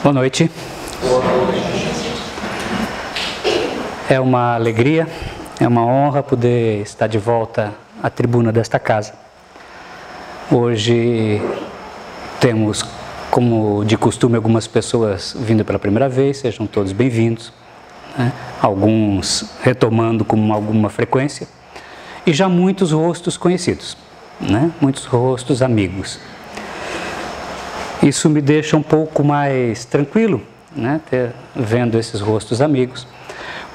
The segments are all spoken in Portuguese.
Boa noite. É uma alegria, é uma honra poder estar de volta à tribuna desta casa. Hoje temos, como de costume, algumas pessoas vindo pela primeira vez, sejam todos bem-vindos, né? Alguns retomando com alguma frequência, e já muitos rostos conhecidos, né? Muitos rostos amigos. Isso me deixa um pouco mais tranquilo, né? Vendo esses rostos amigos,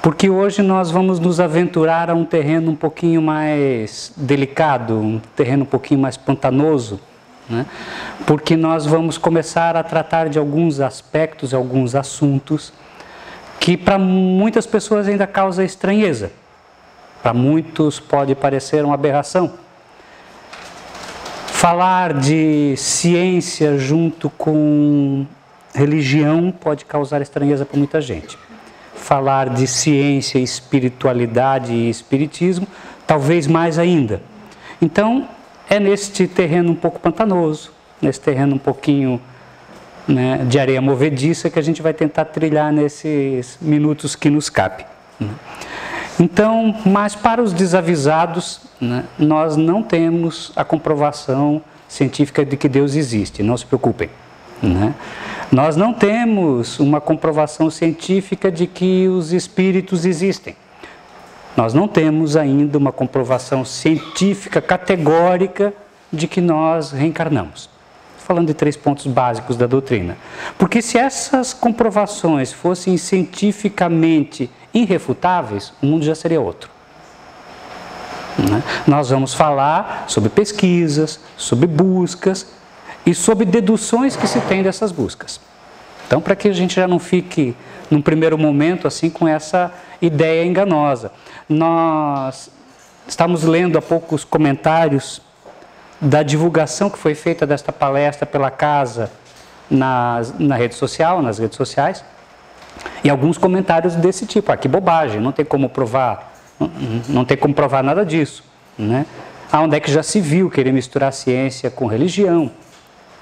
porque hoje nós vamos nos aventurar a um terreno um pouquinho mais delicado, um terreno um pouquinho mais pantanoso, né? Porque nós vamos começar a tratar de alguns aspectos, alguns assuntos que para muitas pessoas ainda causa estranheza, para muitos pode parecer uma aberração. Falar de ciência junto com religião pode causar estranheza para muita gente. Falar de ciência, espiritualidade e espiritismo, talvez mais ainda. Então, é neste terreno um pouco pantanoso, nesse terreno um pouquinho, né, de areia movediça que a gente vai tentar trilhar nesses minutos que nos cabe. Então, mas para os desavisados, né, nós não temos a comprovação científica de que Deus existe, não se preocupem, né? Nós não temos uma comprovação científica de que os espíritos existem. Nós não temos ainda uma comprovação científica categórica de que nós reencarnamos. Falando de 3 pontos básicos da doutrina. Porque se essas comprovações fossem cientificamente irrefutáveis, o mundo já seria outro. Né? Nós vamos falar sobre pesquisas, sobre buscas e sobre deduções que se tem dessas buscas. Então, para que a gente já não fique, num primeiro momento, assim, com essa ideia enganosa. Nós estamos lendo há pouco os comentários da divulgação que foi feita desta palestra pela casa na rede social, nas redes sociais, e alguns comentários desse tipo: que bobagem, não tem como provar, não tem como provar nada disso, né? Onde é que já se viu querer misturar ciência com religião?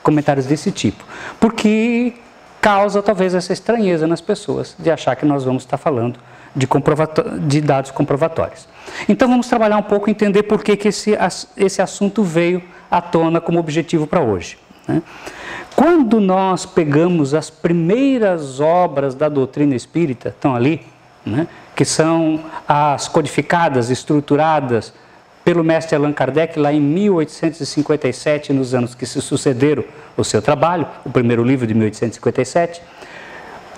Comentários desse tipo, porque causa talvez essa estranheza nas pessoas de achar que nós vamos estar falando de dados comprovatórios. Então vamos trabalhar um pouco e entender por que esse assunto veio à tona como objetivo para hoje, né? Quando nós pegamos as primeiras obras da doutrina espírita, estão ali, né, que são as codificadas, estruturadas pelo mestre Allan Kardec lá em 1857, nos anos que se sucederam o seu trabalho, o primeiro livro de 1857,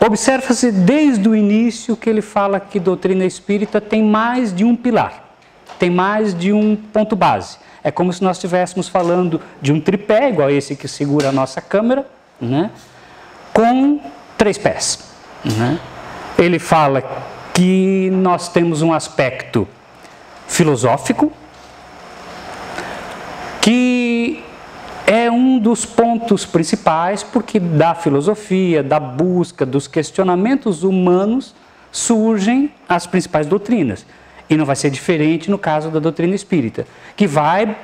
observa-se desde o início que ele fala que doutrina espírita tem mais de um pilar, tem mais de um ponto base. É como se nós estivéssemos falando de um tripé, igual esse que segura a nossa câmera, né, com 3 pés. Né? Ele fala que nós temos um aspecto filosófico, que é um dos pontos principais, porque da filosofia, da busca, dos questionamentos humanos, surgem as principais doutrinas. E não vai ser diferente no caso da doutrina espírita, que vai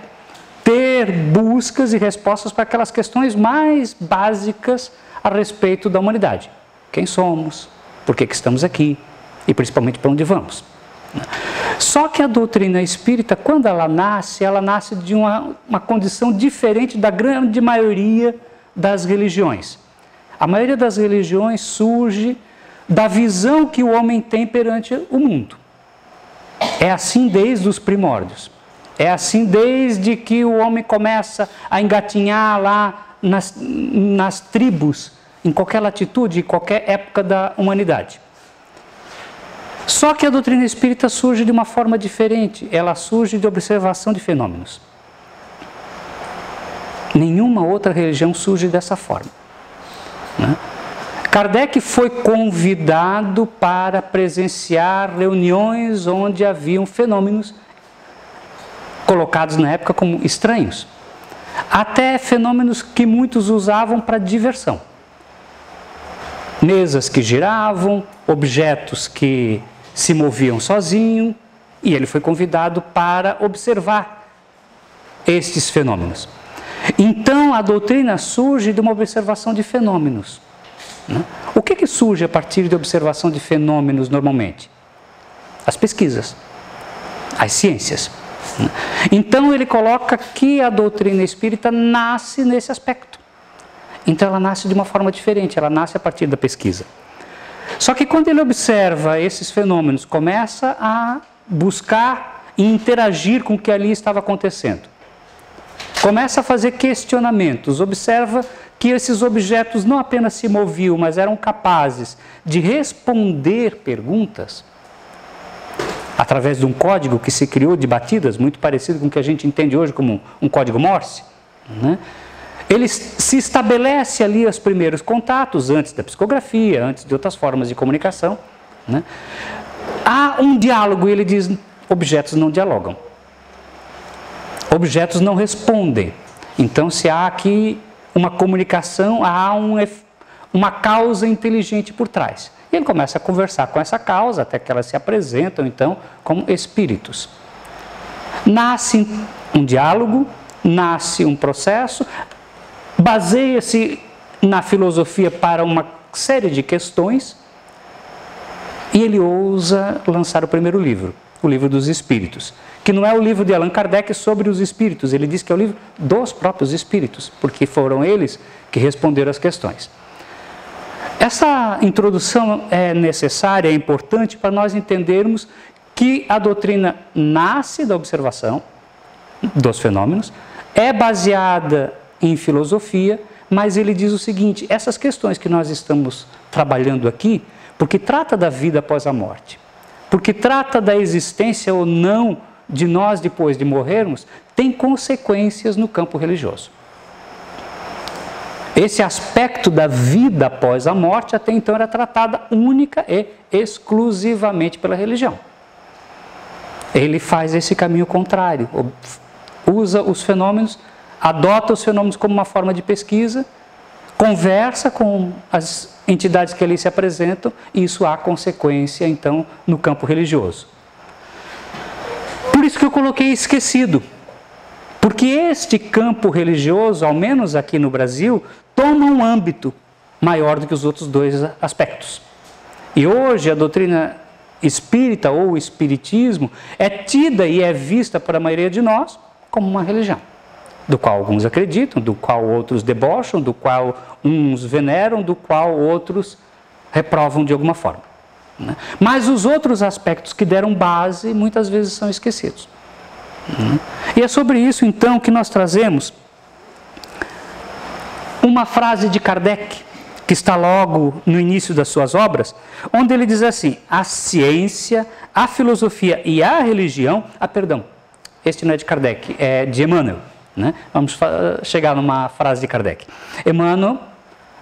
ter buscas e respostas para aquelas questões mais básicas a respeito da humanidade. Quem somos? Por que estamos aqui? E principalmente para onde vamos? Só que a doutrina espírita, quando ela nasce de uma condição diferente da grande maioria das religiões. A maioria das religiões surge da visão que o homem tem perante o mundo. É assim desde os primórdios. É assim desde que o homem começa a engatinhar lá nas tribos, em qualquer latitude, em qualquer época da humanidade. Só que a doutrina espírita surge de uma forma diferente. Ela surge de observação de fenômenos. Nenhuma outra religião surge dessa forma, né? Kardec foi convidado para presenciar reuniões onde haviam fenômenos colocados na época como estranhos. Até fenômenos que muitos usavam para diversão. Mesas que giravam, objetos que se moviam sozinhos, e ele foi convidado para observar estes fenômenos. Então, a doutrina surge de uma observação de fenômenos. Né? O que surge a partir da observação de fenômenos normalmente? As pesquisas, as ciências. Né? Então ele coloca que a doutrina espírita nasce nesse aspecto. Então ela nasce de uma forma diferente, ela nasce a partir da pesquisa. Só que quando ele observa esses fenômenos, começa a buscar e interagir com o que ali estava acontecendo. Começa a fazer questionamentos, observa que esses objetos não apenas se moviam, mas eram capazes de responder perguntas através de um código que se criou de batidas, muito parecido com o que a gente entende hoje como um código Morse. Né? Ele se estabelece ali os primeiros contatos, antes da psicografia, antes de outras formas de comunicação. Né? Há um diálogo e ele diz, objetos não dialogam. Objetos não respondem. Então, se há aqui uma comunicação, há uma causa inteligente por trás. E ele começa a conversar com essa causa, até que elas se apresentam, então, como espíritos. Nasce um diálogo, nasce um processo, baseia-se na filosofia para uma série de questões, e ele ousa lançar o primeiro livro, o Livro dos Espíritos, que não é o livro de Allan Kardec sobre os espíritos, ele diz que é o livro dos próprios espíritos, porque foram eles que responderam as questões. Essa introdução é necessária, é importante para nós entendermos que a doutrina nasce da observação dos fenômenos, é baseada em filosofia, mas ele diz o seguinte, essas questões que nós estamos trabalhando aqui, porque trata da vida após a morte, porque trata da existência ou não de nós depois de morrermos, tem consequências no campo religioso. Esse aspecto da vida após a morte até então era tratada única e exclusivamente pela religião. Ele faz esse caminho contrário, usa os fenômenos, adota os fenômenos como uma forma de pesquisa, conversa com as entidades que ali se apresentam e isso há consequência então no campo religioso. Por isso que eu coloquei esquecido, porque este campo religioso, ao menos aqui no Brasil, toma um âmbito maior do que os outros dois aspectos. E hoje a doutrina espírita ou o espiritismo é tida e é vista por a maioria de nós como uma religião, do qual alguns acreditam, do qual outros debocham, do qual uns veneram, do qual outros reprovam de alguma forma. Né? Mas os outros aspectos que deram base muitas vezes são esquecidos. E é sobre isso então que nós trazemos uma frase de Kardec, que está logo no início das suas obras, onde ele diz assim, a ciência, a filosofia e a religião, este não é de Kardec, é de Emmanuel, né? Vamos chegar numa frase de Kardec. Emmanuel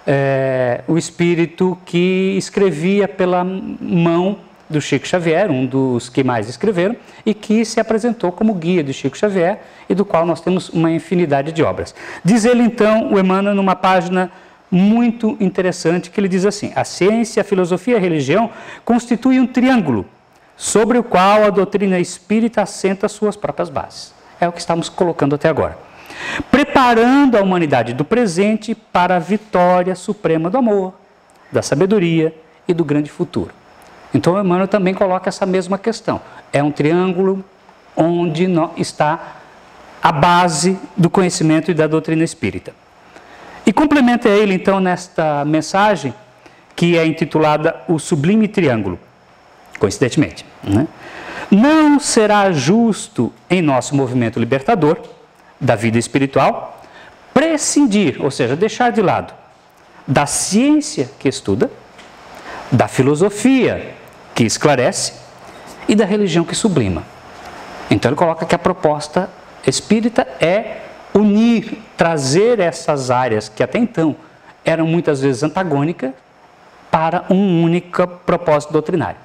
é o espírito que escrevia pela mão do Chico Xavier, um dos que mais escreveram, e que se apresentou como guia do Chico Xavier e do qual nós temos uma infinidade de obras. Diz ele então, o Emmanuel, numa página muito interessante, que ele diz assim, a ciência, a filosofia e a religião constituem um triângulo sobre o qual a doutrina espírita assenta suas próprias bases. É o que estamos colocando até agora. Preparando a humanidade do presente para a vitória suprema do amor, da sabedoria e do grande futuro. Então o Emmanuel também coloca essa mesma questão. É um triângulo onde está a base do conhecimento e da doutrina espírita. E complementa ele então nesta mensagem que é intitulada O Sublime Triângulo, coincidentemente. Né? Não será justo em nosso movimento libertador da vida espiritual prescindir, ou seja, deixar de lado da ciência que estuda, da filosofia que esclarece e da religião que sublima. Então ele coloca que a proposta espírita é unir, trazer essas áreas que até então eram muitas vezes antagônicas para um único propósito doutrinário.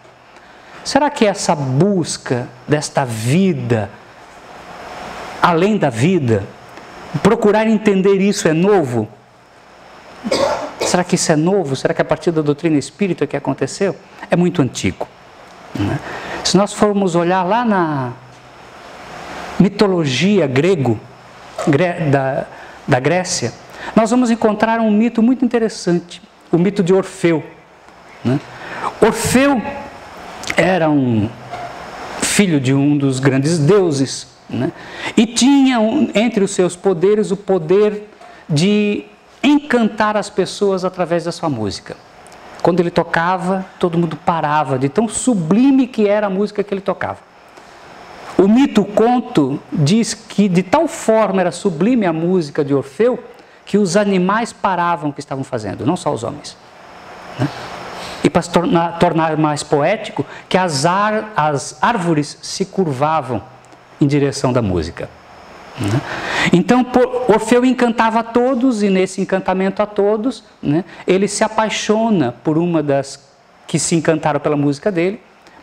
Será que essa busca desta vida, além da vida, procurar entender isso é novo? Será que isso é novo? Será que a partir da doutrina espírita que aconteceu? É muito antigo. Né? Se nós formos olhar lá na mitologia da Grécia, nós vamos encontrar um mito muito interessante, o mito de Orfeu, né? Orfeu era um filho de um dos grandes deuses, né? E tinha entre os seus poderes o poder de encantar as pessoas através da sua música. Quando ele tocava, todo mundo parava, de tão sublime que era a música que ele tocava. O mito, o conto, diz que de tal forma era sublime a música de Orfeu, que os animais paravam o que estavam fazendo, não só os homens, né? E para tornar mais poético, que as árvores se curvavam em direção da música, né? Então, Orfeu encantava a todos, e nesse encantamento a todos, né, ele se apaixona por uma das que se encantaram pela música dele,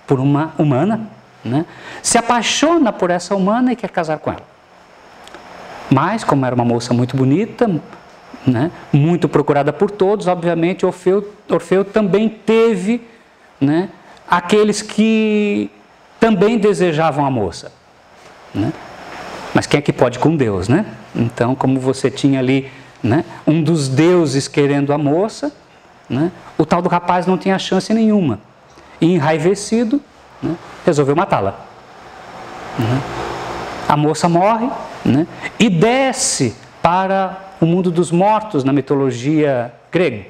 por uma humana, né? Se apaixona por essa humana e quer casar com ela. Mas, como era uma moça muito bonita, né, muito procurada por todos, obviamente Orfeu também teve, né, aqueles que também desejavam a moça, né? Mas quem é que pode com Deus, né? Então, como você tinha ali, né, um dos deuses querendo a moça, né, o tal do rapaz não tinha chance nenhuma. E enraivecido, né, resolveu matá-la, né? A moça morre, né, e desce para o mundo dos mortos na mitologia grega.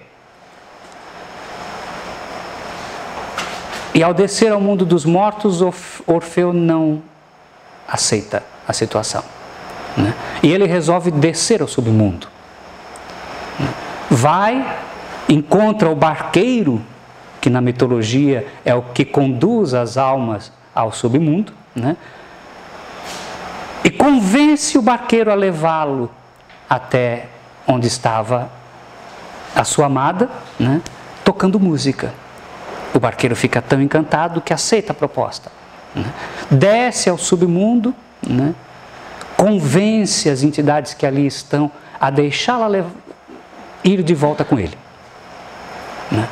E ao descer ao mundo dos mortos, Orfeu não aceita a situação, né? E ele resolve descer ao submundo, né? Vai, encontra o barqueiro, que na mitologia é o que conduz as almas ao submundo, né? E convence o barqueiro a levá-lo até onde estava a sua amada, né, tocando música. O barqueiro fica tão encantado que aceita a proposta, né? Desce ao submundo, né, convence as entidades que ali estão a deixá-la ir de volta com ele, né?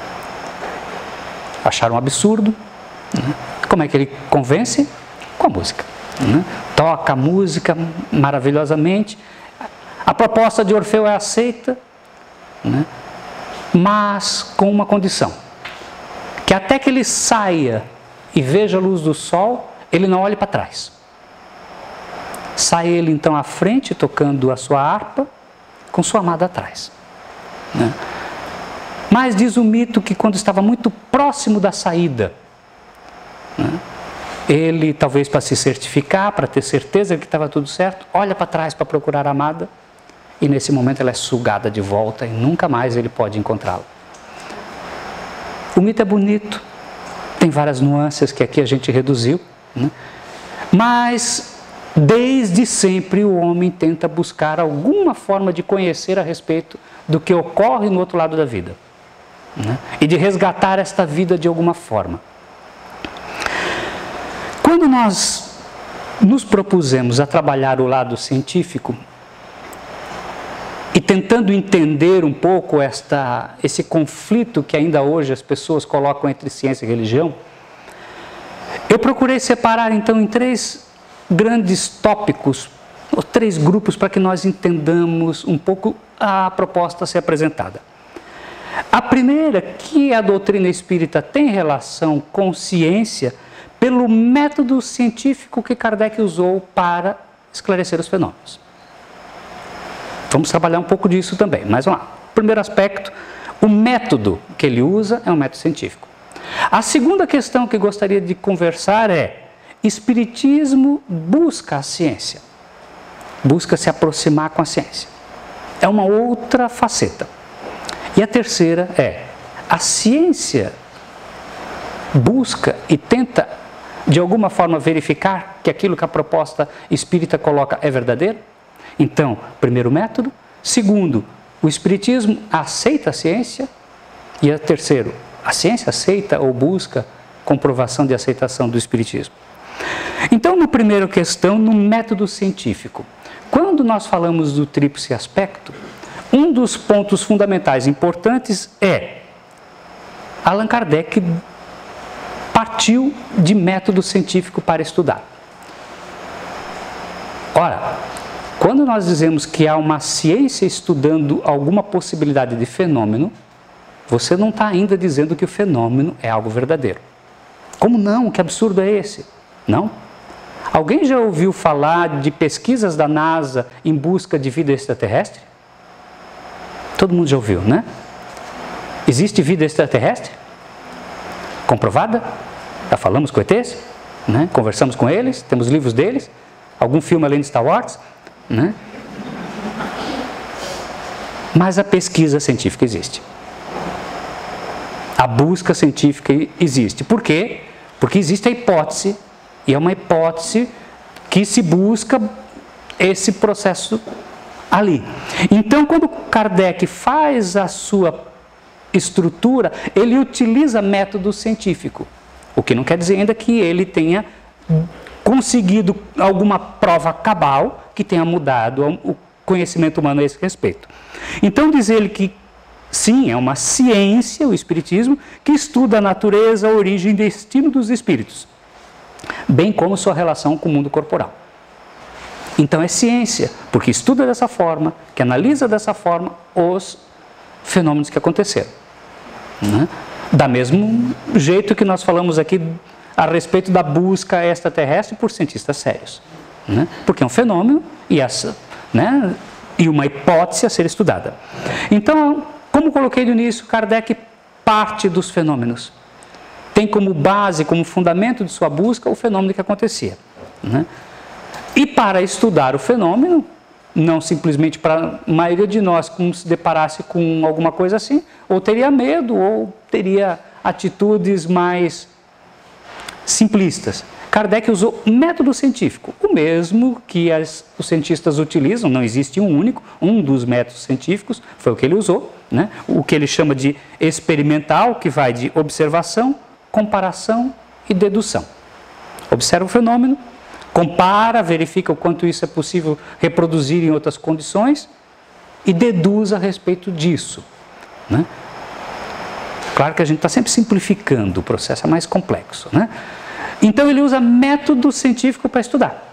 Acharam um absurdo, né? Como é que ele convence? Com a música, né? Toca a música maravilhosamente. A proposta de Orfeu é aceita, né, mas com uma condição: que até que ele saia e veja a luz do sol, ele não olhe para trás. Sai ele então à frente, tocando a sua harpa, com sua amada atrás, né? Mas diz o mito que quando estava muito próximo da saída, né, ele, talvez para se certificar, para ter certeza de que estava tudo certo, olha para trás para procurar a amada, e nesse momento ela é sugada de volta e nunca mais ele pode encontrá-la. O mito é bonito, tem várias nuances que aqui a gente reduziu, né? Mas desde sempre o homem tenta buscar alguma forma de conhecer a respeito do que ocorre no outro lado da vida, né? E de resgatar esta vida de alguma forma. Quando nós nos propusemos a trabalhar o lado científico, e tentando entender um pouco esse conflito que ainda hoje as pessoas colocam entre ciência e religião, eu procurei separar então em 3 grandes tópicos, ou 3 grupos, para que nós entendamos um pouco a proposta a ser apresentada. A primeira, que a doutrina espírita tem relação com ciência pelo método científico que Kardec usou para esclarecer os fenômenos. Vamos trabalhar um pouco disso também, mas vamos lá. Primeiro aspecto, o método que ele usa é um método científico. A segunda questão que gostaria de conversar é: Espiritismo busca a ciência, busca se aproximar com a ciência. É uma outra faceta. E a terceira é: a ciência busca e tenta de alguma forma verificar que aquilo que a proposta espírita coloca é verdadeiro? Então, primeiro método. Segundo, o Espiritismo aceita a ciência. E a terceiro, a ciência aceita ou busca comprovação de aceitação do Espiritismo. Então, na primeira questão, no método científico, quando nós falamos do tríplice aspecto, um dos pontos fundamentais importantes é: Allan Kardec partiu de método científico para estudar. Ora, quando nós dizemos que há uma ciência estudando alguma possibilidade de fenômeno, você não está ainda dizendo que o fenômeno é algo verdadeiro. Como não? Que absurdo é esse? Não? Alguém já ouviu falar de pesquisas da NASA em busca de vida extraterrestre? Todo mundo já ouviu, né? Existe vida extraterrestre? Comprovada? Já falamos com ETs? Né? Conversamos com eles? Temos livros deles? Algum filme além de Star Wars? Né? Mas a pesquisa científica existe. A busca científica existe. Por quê? Porque existe a hipótese, e é uma hipótese que se busca esse processo ali. Então, quando Kardec faz a sua estrutura, ele utiliza método científico. O que não quer dizer ainda que ele tenha conseguido alguma prova cabal que tenha mudado o conhecimento humano a esse respeito. Então, diz ele que sim, é uma ciência, o Espiritismo, que estuda a natureza, a origem e destino dos espíritos, bem como sua relação com o mundo corporal. Então é ciência, porque estuda dessa forma, que analisa dessa forma os fenômenos que aconteceram. Né? Da mesmo jeito que nós falamos aqui a respeito da busca extraterrestre por cientistas sérios. Né? Porque é um fenômeno e, né, e uma hipótese a ser estudada. Então, como coloquei no início, Kardec parte dos fenômenos. Tem como base, como fundamento de sua busca, o fenômeno que acontecia. Né? E para estudar o fenômeno, não simplesmente para a maioria de nós, como se deparasse com alguma coisa assim, ou teria medo, ou teria atitudes mais simplistas. Kardec usou método científico, o mesmo que os cientistas utilizam, não existe um único, um dos métodos científicos foi o que ele usou, né? O que ele chama de experimental, que vai de observação, comparação e dedução. Observa o fenômeno, compara, verifica o quanto isso é possível reproduzir em outras condições e deduz a respeito disso. Né? Claro que a gente está sempre simplificando, o processo é mais complexo. Né? Então ele usa método científico para estudar.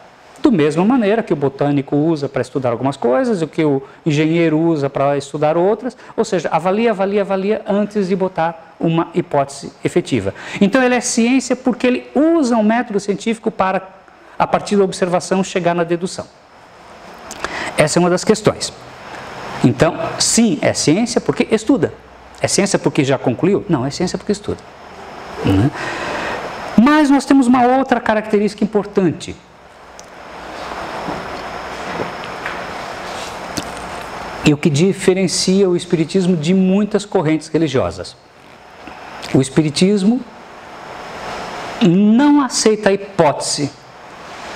Da mesma maneira que o botânico usa para estudar algumas coisas, o que o engenheiro usa para estudar outras, ou seja, avalia antes de botar uma hipótese efetiva. Então ele é ciência porque ele usa um método científico para, a partir da observação, chegar na dedução. Essa é uma das questões. Então, sim, é ciência porque estuda. É ciência porque já concluiu? Não, é ciência porque estuda. Né? Mas nós temos uma outra característica importante. E o que diferencia o Espiritismo de muitas correntes religiosas. O Espiritismo não aceita a hipótese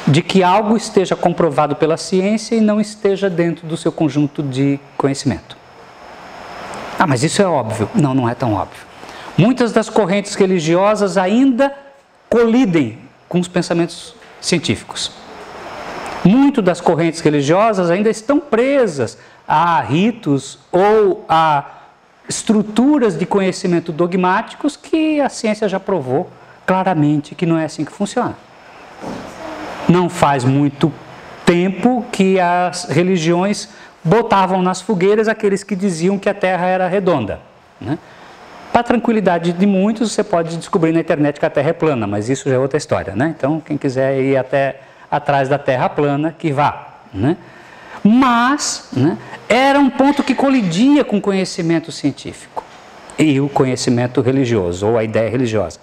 de que algo esteja comprovado pela ciência e não esteja dentro do seu conjunto de conhecimento. Ah, mas isso é óbvio. Não, não é tão óbvio. Muitas das correntes religiosas ainda colidem com os pensamentos científicos. Muitas das correntes religiosas ainda estão presas a ritos ou a estruturas de conhecimento dogmáticos que a ciência já provou claramente que não é assim que funciona. Não faz muito tempo que as religiões botavam nas fogueiras aqueles que diziam que a Terra era redonda. Né? Para a tranquilidade de muitos, você pode descobrir na internet que a Terra é plana, mas isso já é outra história. Né? Então, quem quiser ir até atrás da Terra plana, que vá. Né? Mas, né, era um ponto que colidia com o conhecimento científico e o conhecimento religioso, ou a ideia religiosa.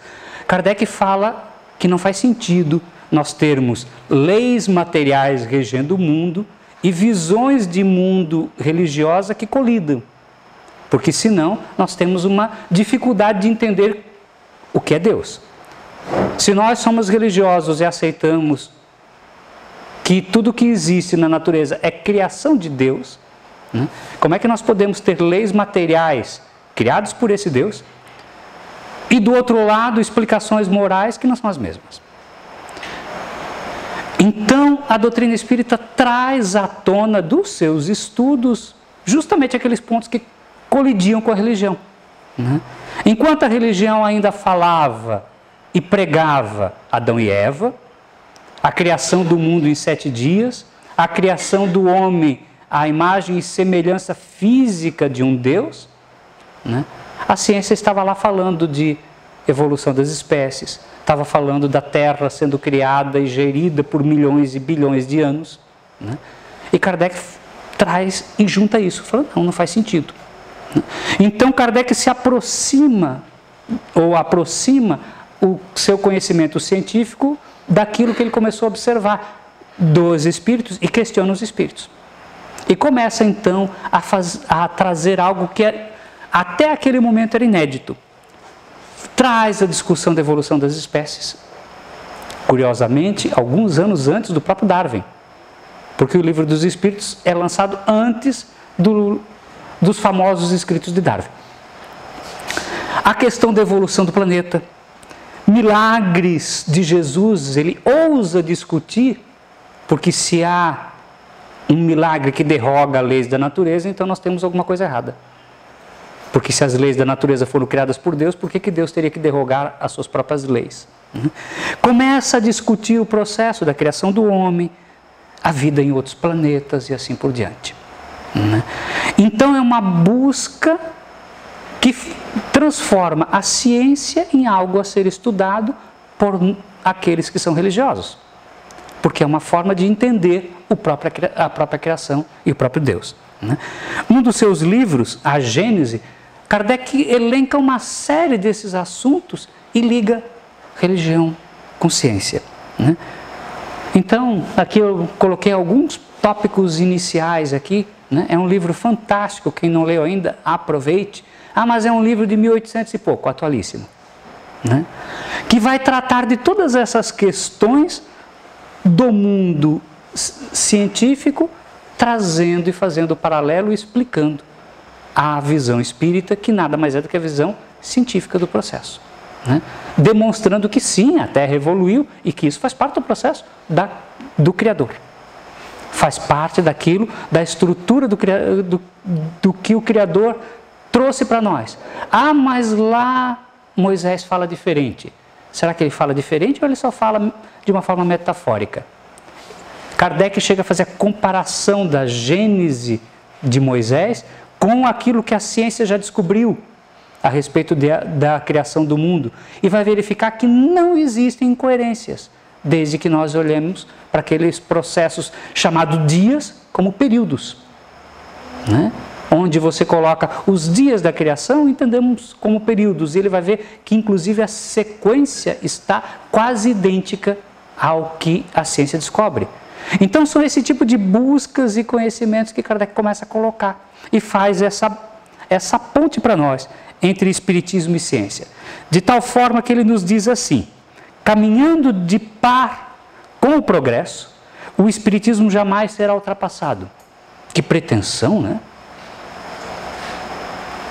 Kardec fala que não faz sentido nós termos leis materiais regendo o mundo e visões de mundo religiosa que colidam. Porque senão nós temos uma dificuldade de entender o que é Deus. Se nós somos religiosos e aceitamos que tudo que existe na natureza é criação de Deus, né? Como é que nós podemos ter leis materiais criadas por esse Deus e do outro lado explicações morais que não são as mesmas? Então a doutrina espírita traz à tona dos seus estudos justamente aqueles pontos que colidiam com a religião. Né? Enquanto a religião ainda falava e pregava Adão e Eva, a criação do mundo em 7 dias, a criação do homem à imagem e semelhança física de um Deus, né? A ciência estava lá falando de evolução das espécies, estava falando da Terra sendo criada e gerida por milhões e bilhões de anos, né? E Kardec traz e junta isso, falando, não faz sentido. Então Kardec se aproxima o seu conhecimento científico daquilo que ele começou a observar dos espíritos e questiona os espíritos. E começa então a trazer algo que até aquele momento era inédito. Traz a discussão da evolução das espécies. Curiosamente, alguns anos antes do próprio Darwin. Porque o Livro dos Espíritos é lançado antes dos famosos escritos de Darwin. A questão da evolução do planeta. Milagres de Jesus, ele ousa discutir, porque se há um milagre que derroga as leis da natureza, então nós temos alguma coisa errada. Porque se as leis da natureza foram criadas por Deus, por que Deus teria que derrogar as suas próprias leis? Começa a discutir o processo da criação do homem, a vida em outros planetas e assim por diante. Então é uma busca que transforma a ciência em algo a ser estudado por aqueles que são religiosos. Porque é uma forma de entender a própria criação e o próprio Deus. Um dos seus livros, A Gênese, Kardec elenca uma série desses assuntos e liga religião com ciência. Então, aqui eu coloquei alguns tópicos iniciais aqui. É um livro fantástico, quem não leu ainda, aproveite. Mas é um livro de 1800 e pouco, atualíssimo. Que vai tratar de todas essas questões do mundo científico, trazendo e fazendo o paralelo e explicando a visão espírita, que nada mais é do que a visão científica do processo. Demonstrando que sim, a Terra evoluiu e que isso faz parte do processo do Criador. Faz parte daquilo, da estrutura do que o Criador trouxe para nós. Mas lá Moisés fala diferente. Será que ele fala diferente ou ele só fala de uma forma metafórica? Kardec chega a fazer a comparação da Gênese de Moisés com aquilo que a ciência já descobriu a respeito da criação do mundo. E vai verificar que não existem incoerências, desde que nós olhemos para aqueles processos chamados dias como períodos. Onde você coloca os dias da criação, entendemos como períodos. E ele vai ver que, inclusive, a sequência está quase idêntica ao que a ciência descobre. Então, são esse tipo de buscas e conhecimentos que Kardec começa a colocar e faz essa ponte para nós entre espiritismo e ciência. De tal forma que ele nos diz assim: caminhando de par com o progresso, o espiritismo jamais será ultrapassado. Que pretensão, né?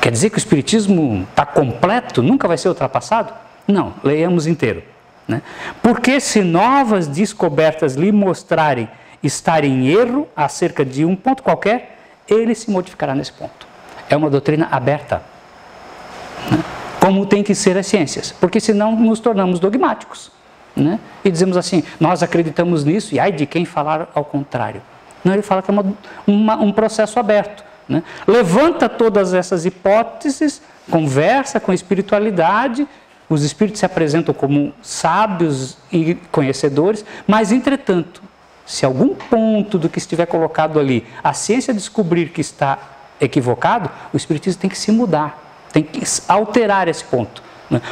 Quer dizer que o espiritismo está completo, nunca vai ser ultrapassado? Não, leiamos inteiro. Porque se novas descobertas lhe mostrarem estar em erro acerca de um ponto qualquer, ele se modificará nesse ponto. É uma doutrina aberta. Como tem que ser as ciências, porque senão nos tornamos dogmáticos. E dizemos assim, nós acreditamos nisso e ai de quem falar ao contrário. Não, ele fala que é um processo aberto. Levanta todas essas hipóteses, conversa com a espiritualidade, os espíritos se apresentam como sábios e conhecedores, mas entretanto, se algum ponto do que estiver colocado ali, a ciência descobrir que está equivocado, o espiritismo tem que se mudar, tem que alterar esse ponto,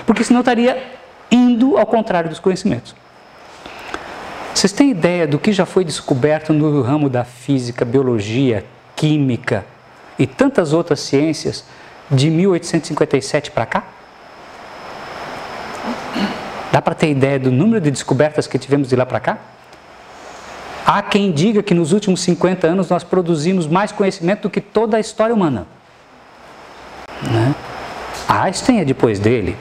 porque senão estaria indo ao contrário dos conhecimentos. Vocês têm ideia do que já foi descoberto no ramo da física, biologia, química e tantas outras ciências de 1857 para cá? Dá para ter ideia do número de descobertas que tivemos de lá para cá? Há quem diga que nos últimos 50 anos nós produzimos mais conhecimento do que toda a história humana. Einstein é depois dele,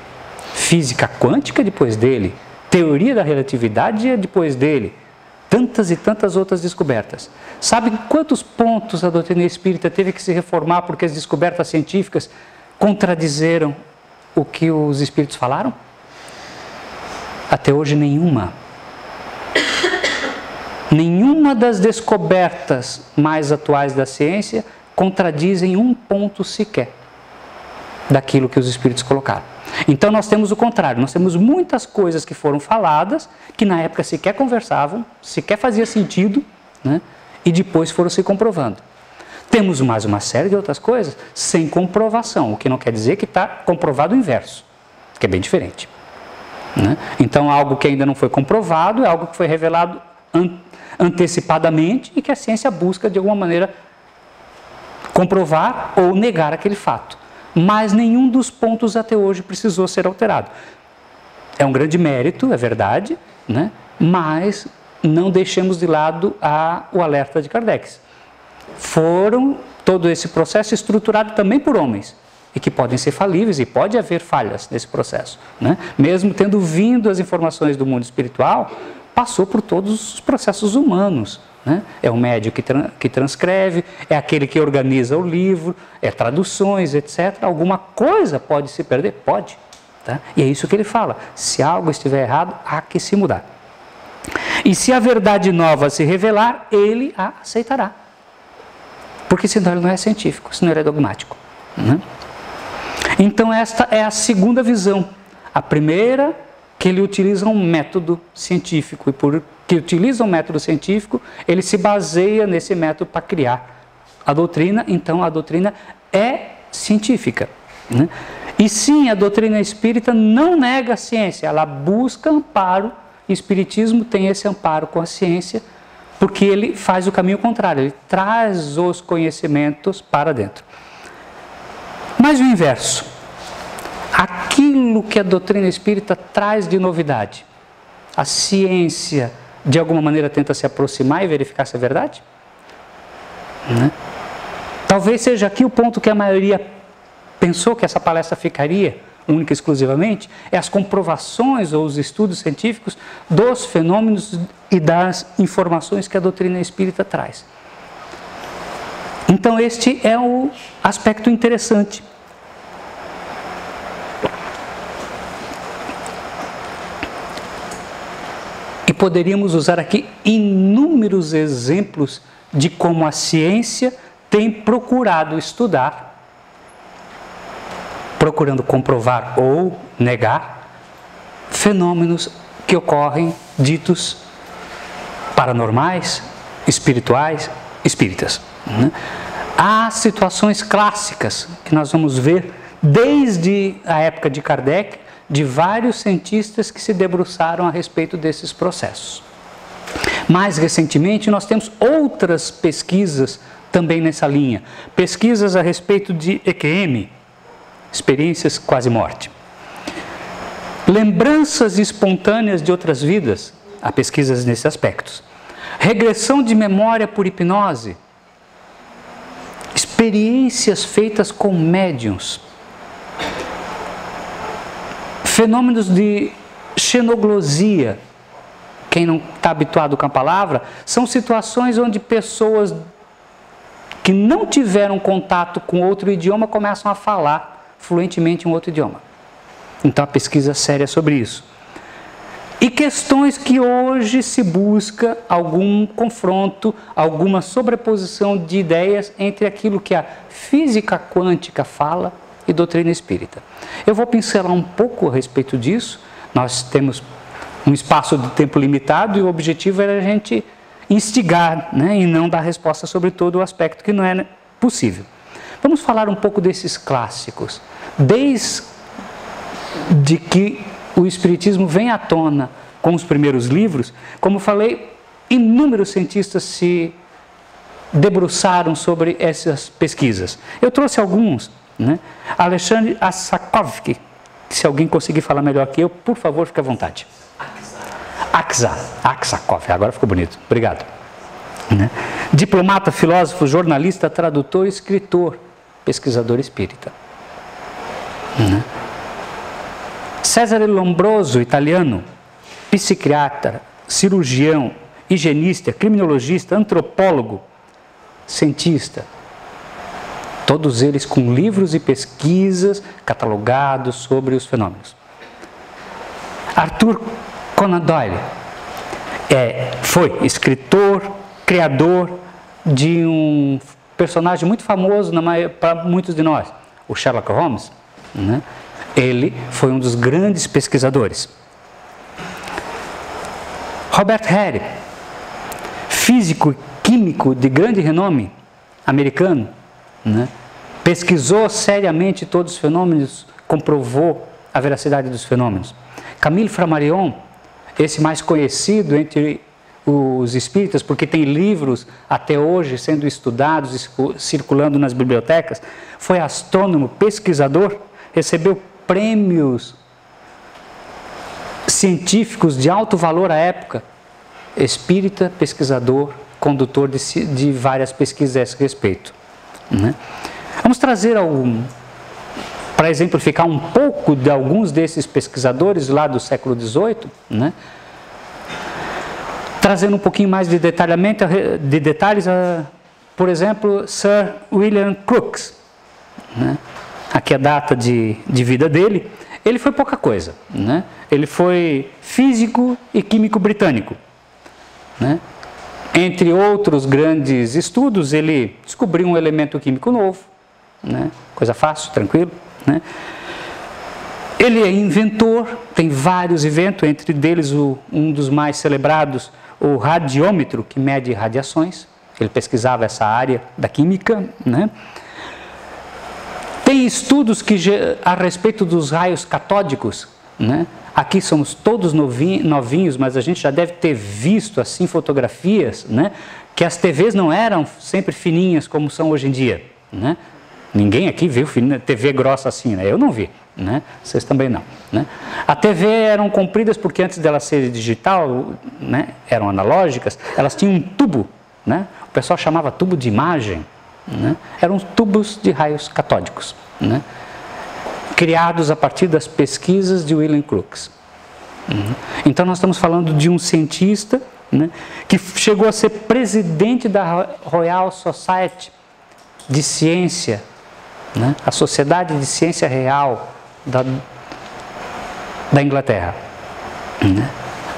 física quântica é depois dele, teoria da relatividade é depois dele, tantas e tantas outras descobertas. Sabe quantos pontos a doutrina espírita teve que se reformar porque as descobertas científicas contradizeram o que os espíritos falaram? Até hoje nenhuma. Nenhuma das descobertas mais atuais da ciência contradizem um ponto sequer. daquilo que os espíritos colocaram. Então nós temos o contrário, nós temos muitas coisas que foram faladas, que na época sequer conversavam, sequer fazia sentido, né? E depois foram se comprovando. Temos mais uma série de outras coisas sem comprovação, o que não quer dizer que está comprovado o inverso, que é bem diferente, né? Então algo que ainda não foi comprovado é algo que foi revelado antecipadamente e que a ciência busca de alguma maneira comprovar ou negar aquele fato. Mas nenhum dos pontos até hoje precisou ser alterado. É um grande mérito, é verdade, né? Mas não deixemos de lado o alerta de Kardec. Todo esse processo estruturado também por homens, e que podem ser falíveis e pode haver falhas nesse processo, né? Mesmo tendo vindo as informações do mundo espiritual, passou por todos os processos humanos, né? É o médium que transcreve, é aquele que organiza o livro, é traduções, etc. Alguma coisa pode se perder? Pode. Tá? E é isso que ele fala. Se algo estiver errado, há que se mudar. E se a verdade nova se revelar, ele a aceitará. Porque senão ele não é científico, senão ele é dogmático, né? Então esta é a segunda visão. A primeira, que ele utiliza um método científico, e porque utiliza um método científico, ele se baseia nesse método para criar a doutrina. Então a doutrina é científica, né? E sim, a doutrina espírita não nega a ciência, ela busca amparo. O espiritismo tem esse amparo com a ciência, porque ele faz o caminho contrário, ele traz os conhecimentos para dentro. Mas o inverso, aquilo que a doutrina espírita traz de novidade, a ciência de alguma maneira tenta se aproximar e verificar se é verdade? Né? Talvez seja aqui o ponto que a maioria pensou que essa palestra ficaria, única e exclusivamente, é as comprovações ou os estudos científicos dos fenômenos e das informações que a doutrina espírita traz. Então este é o aspecto interessante. E poderíamos usar aqui inúmeros exemplos de como a ciência tem procurado estudar, procurando comprovar ou negar fenômenos que ocorrem ditos paranormais, espirituais, espíritas, né? Há situações clássicas que nós vamos ver desde a época de Kardec, de vários cientistas que se debruçaram a respeito desses processos. Mais recentemente, nós temos outras pesquisas também nessa linha. Pesquisas a respeito de EQM, experiências quase-morte. Lembranças espontâneas de outras vidas, há pesquisas nesses aspectos. Regressão de memória por hipnose. Experiências feitas com médiuns. Fenômenos de xenoglosia. Quem não está habituado com a palavra, são situações onde pessoas que não tiveram contato com outro idioma começam a falar fluentemente um outro idioma. Então a pesquisa séria sobre isso. E questões que hoje se busca algum confronto, alguma sobreposição de ideias entre aquilo que a física quântica fala e doutrina espírita. Eu vou pincelar um pouco a respeito disso. Nós temos um espaço de tempo limitado e o objetivo era a gente instigar, né, e não dar resposta sobre todo o aspecto que não é possível. Vamos falar um pouco desses clássicos. Desde que o Espiritismo vem à tona com os primeiros livros, como falei, inúmeros cientistas se debruçaram sobre essas pesquisas. Eu trouxe alguns, né? Alexandre Aksakov, se alguém conseguir falar melhor que eu, por favor, fique à vontade. Aksakov, agora ficou bonito, obrigado. Né? Diplomata, filósofo, jornalista, tradutor, escritor, pesquisador espírita. Né? Cesare Lombroso, italiano, psiquiatra, cirurgião, higienista, criminologista, antropólogo, cientista. Todos eles com livros e pesquisas catalogados sobre os fenômenos. Arthur Conan Doyle foi escritor, criador de um personagem muito famoso para muitos de nós, o Sherlock Holmes. né? Ele foi um dos grandes pesquisadores. Robert Hare, físico e químico de grande renome, americano, né? Pesquisou seriamente todos os fenômenos, comprovou a veracidade dos fenômenos. Camille Flammarion, esse mais conhecido entre os espíritas, porque tem livros até hoje sendo estudados, circulando nas bibliotecas, foi astrônomo, pesquisador, recebeu prêmios científicos de alto valor à época, espírita, pesquisador, condutor de várias pesquisas a esse respeito, né? Vamos trazer para exemplificar um pouco de alguns desses pesquisadores lá do século XVIII, né? Trazendo um pouquinho mais de detalhes, por exemplo, Sir William Crookes, né? Aqui a data de vida dele. Ele foi pouca coisa, né? Ele foi físico e químico britânico, né? Entre outros grandes estudos, ele descobriu um elemento químico novo, né? Coisa fácil, tranquilo, né? Ele é inventor, tem vários inventos, entre deles um dos mais celebrados, o radiômetro, que mede radiações. Ele pesquisava essa área da química, né? Tem estudos a respeito dos raios catódicos, né? Aqui somos todos novinhos, mas a gente já deve ter visto assim fotografias, né? Que as TVs não eram sempre fininhas como são hoje em dia, né? Ninguém aqui viu TV grossa assim, né? Eu não vi, né? Vocês também não, né? A TV eram compridas porque antes dela ser digital, né? Eram analógicas, elas tinham um tubo, né? O pessoal chamava tubo de imagem, né? Eram tubos de raios catódicos, né? Criados a partir das pesquisas de William Crookes. Então nós estamos falando de um cientista, né, que chegou a ser presidente da Royal Society de Ciência, né, a Sociedade de Ciência Real da Inglaterra.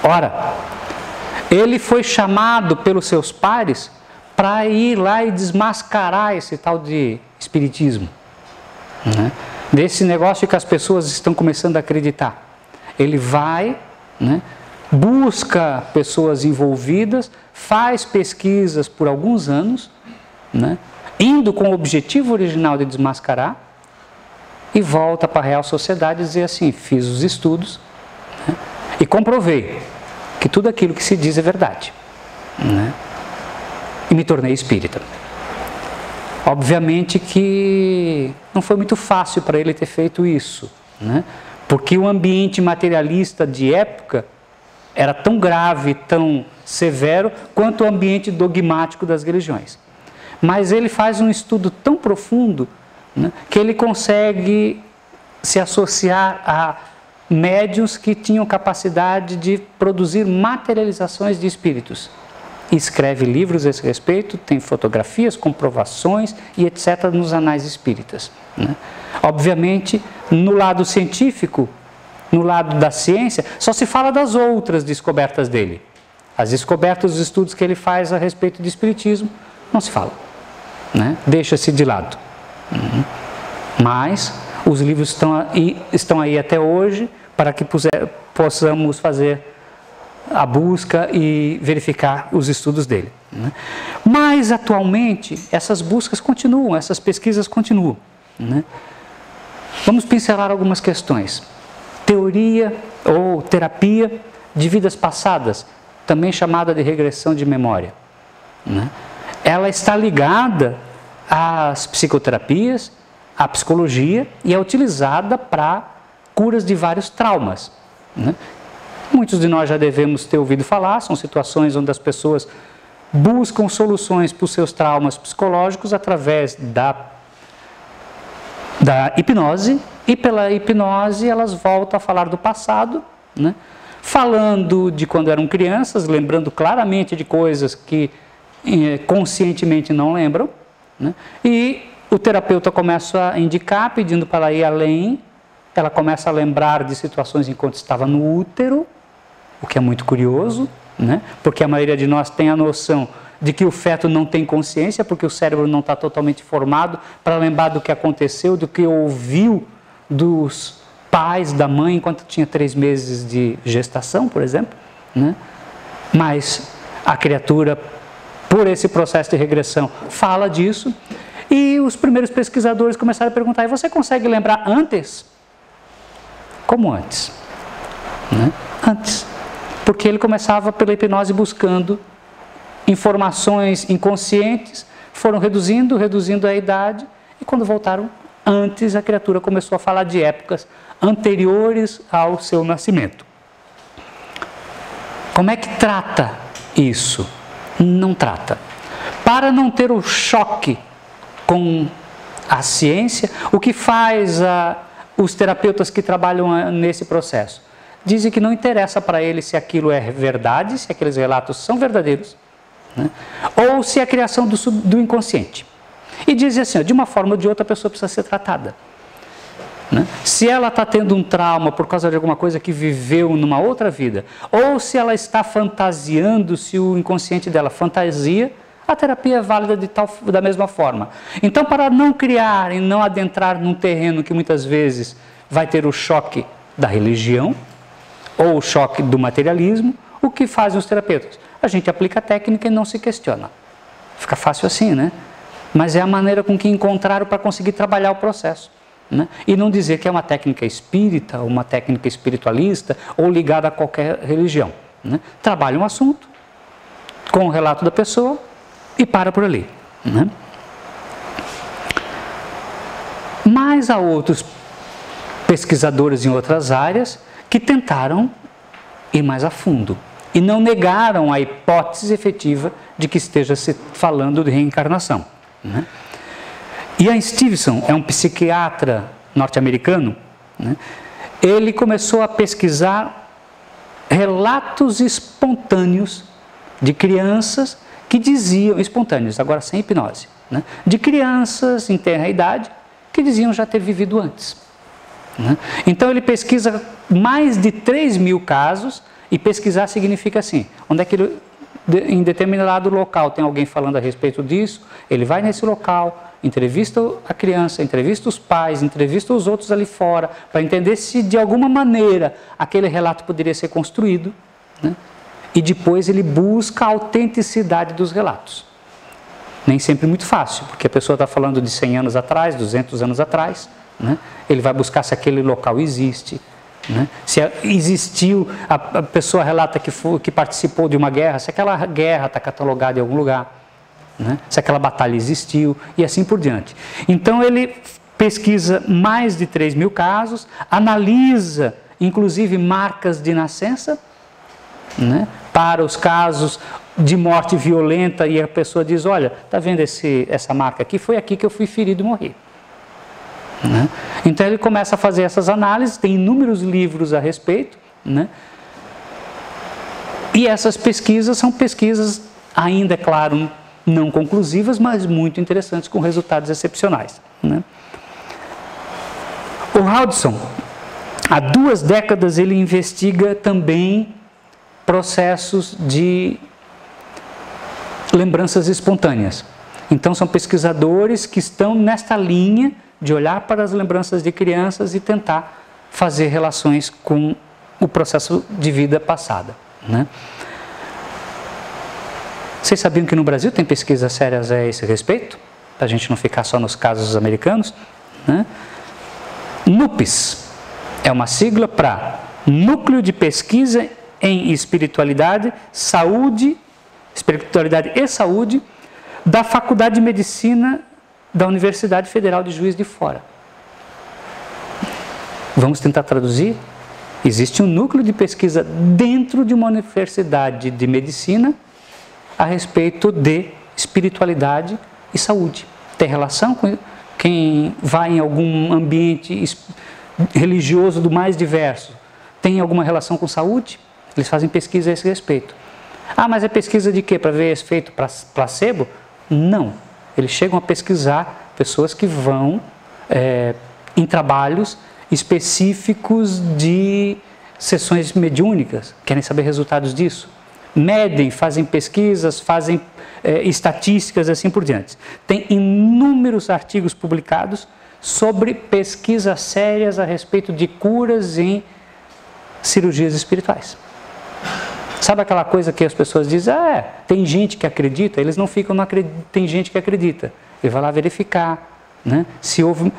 Ora, ele foi chamado pelos seus pares para ir lá e desmascarar esse tal de espiritismo, né? Desse negócio que as pessoas estão começando a acreditar. Ele vai, né, busca pessoas envolvidas, faz pesquisas por alguns anos, né, indo com o objetivo original de desmascarar, e volta para a Real Sociedade e dizer assim: fiz os estudos, né, e comprovei que tudo aquilo que se diz é verdade, né, e me tornei espírita. Obviamente que não foi muito fácil para ele ter feito isso, né? Porque o ambiente materialista de época era tão grave, tão severo, quanto o ambiente dogmático das religiões. Mas ele faz um estudo tão profundo, né, que ele consegue se associar a médiuns que tinham capacidade de produzir materializações de espíritos. Escreve livros a esse respeito, tem fotografias, comprovações e etc. nos anais espíritas, né? Obviamente, no lado científico, no lado da ciência, só se fala das outras descobertas dele. As descobertas, os estudos que ele faz a respeito de espiritismo, não se fala, né? Deixa-se de lado. Mas os livros estão aí até hoje para que possamos fazer a busca e verificar os estudos dele, né? Mas atualmente essas buscas continuam, essas pesquisas continuam, né? Vamos pincelar algumas questões. Teoria ou terapia de vidas passadas, também chamada de regressão de memória, né? Ela está ligada às psicoterapias, à psicologia, e é utilizada para curas de vários traumas, né? Muitos de nós já devemos ter ouvido falar, são situações onde as pessoas buscam soluções para os seus traumas psicológicos através da hipnose, e pela hipnose elas voltam a falar do passado, né? Falando de quando eram crianças, lembrando claramente de coisas que conscientemente não lembram, né? E o terapeuta começa a indicar, pedindo para ela ir além. Ela começa a lembrar de situações enquanto estava no útero, o que é muito curioso, né? Porque a maioria de nós tem a noção de que o feto não tem consciência, porque o cérebro não está totalmente formado para lembrar do que aconteceu, do que ouviu dos pais da mãe enquanto tinha 3 meses de gestação, por exemplo, né? Mas a criatura, por esse processo de regressão, fala disso. E os primeiros pesquisadores começaram a perguntar: e você consegue lembrar antes? Como antes? Né? Antes. Porque ele começava pela hipnose buscando informações inconscientes, foram reduzindo a idade, e quando voltaram antes, a criatura começou a falar de épocas anteriores ao seu nascimento. Como é que trata isso? Não trata. Para não ter o choque com a ciência, o que faz os terapeutas que trabalham nesse processo? Dizem que não interessa para eles se aquilo é verdade, se aqueles relatos são verdadeiros, né? Ou se é a criação do inconsciente. E dizem assim, de uma forma ou de outra a pessoa precisa ser tratada. Né? Se ela está tendo um trauma por causa de alguma coisa que viveu numa outra vida, ou se ela está fantasiando, se o inconsciente dela fantasia, a terapia é válida da mesma forma. Então, para não criar e não adentrar num terreno que muitas vezes vai ter o choque da religião, ou o choque do materialismo, o que fazem os terapeutas? A gente aplica a técnica e não se questiona. Fica fácil assim, né? Mas é a maneira com que encontraram para conseguir trabalhar o processo. Né? E não dizer que é uma técnica espírita, uma técnica espiritualista ou ligada a qualquer religião. Né? Trabalha um assunto com o relato da pessoa e para por ali. Né? Mas há outros pesquisadores em outras áreas que tentaram ir mais a fundo e não negaram a hipótese efetiva de que esteja se falando de reencarnação. Né? Ian Stevenson é um psiquiatra norte-americano. Né? Ele começou a pesquisar relatos espontâneos de crianças que diziam, espontâneos, agora sem hipnose, né? De crianças em tenra idade que diziam já ter vivido antes. Né? Então ele pesquisa mais de 3.000 casos, e pesquisar significa assim, onde é que ele, em determinado local tem alguém falando a respeito disso, ele vai nesse local, entrevista a criança, entrevista os pais, entrevista os outros ali fora, para entender se de alguma maneira aquele relato poderia ser construído, né? E depois ele busca a autenticidade dos relatos. Nem sempre muito fácil, porque a pessoa está falando de 100 anos atrás, 200 anos atrás, né? Ele vai buscar se aquele local existe, né? Se existiu, a pessoa relata que participou de uma guerra, se aquela guerra está catalogada em algum lugar, né? Se aquela batalha existiu e assim por diante. Então ele pesquisa mais de 3.000 casos, analisa inclusive marcas de nascença, né? Para os casos de morte violenta, e a pessoa diz: olha, está vendo essa marca aqui? Foi aqui que eu fui ferido e morri. Né? Então ele começa a fazer essas análises, tem inúmeros livros a respeito, né? E essas pesquisas são pesquisas ainda, é claro, não conclusivas, mas muito interessantes, com resultados excepcionais. Né? O Hudson, há 2 décadas, ele investiga também processos de lembranças espontâneas. Então são pesquisadores que estão nesta linha de olhar para as lembranças de crianças e tentar fazer relações com o processo de vida passada. Né? Vocês sabiam que no Brasil tem pesquisas sérias a esse respeito? Para a gente não ficar só nos casos americanos. Né? NUPES é uma sigla para Núcleo de Pesquisa em Espiritualidade, Espiritualidade e Saúde, da Faculdade de Medicina da Universidade Federal de Juiz de Fora. Vamos tentar traduzir? Existe um núcleo de pesquisa dentro de uma universidade de medicina a respeito de espiritualidade e saúde. Tem relação com quem vai em algum ambiente religioso do mais diverso? Tem alguma relação com saúde? Eles fazem pesquisa a esse respeito. Ah, mas é pesquisa de quê? Para ver efeito placebo? Não. Eles chegam a pesquisar pessoas que vão em trabalhos específicos de sessões mediúnicas, querem saber resultados disso. Medem, fazem pesquisas, fazem estatísticas, assim por diante. Tem inúmeros artigos publicados sobre pesquisas sérias a respeito de curas em cirurgias espirituais. Sabe aquela coisa que as pessoas dizem, tem gente que acredita, eles não ficam, não acreditam, tem gente que acredita. Ele vai lá verificar, né, se houve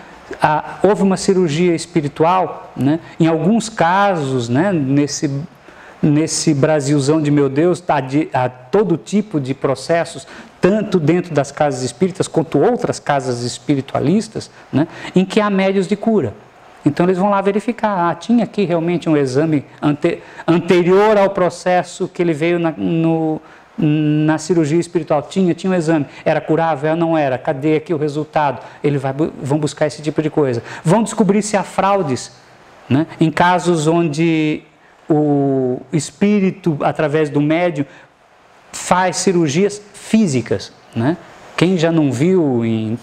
uma cirurgia espiritual, né, em alguns casos, né, nesse Brasilzão de meu Deus, há todo tipo de processos, tanto dentro das casas espíritas quanto outras casas espiritualistas, né, em que há médios de cura. Então eles vão lá verificar, tinha aqui realmente um exame anterior ao processo que ele veio na cirurgia espiritual, tinha um exame, era curável, não era, cadê aqui o resultado? Vão buscar esse tipo de coisa. Vão descobrir se há fraudes, né, em casos onde o espírito, através do médium, faz cirurgias físicas, né? Quem já não viu em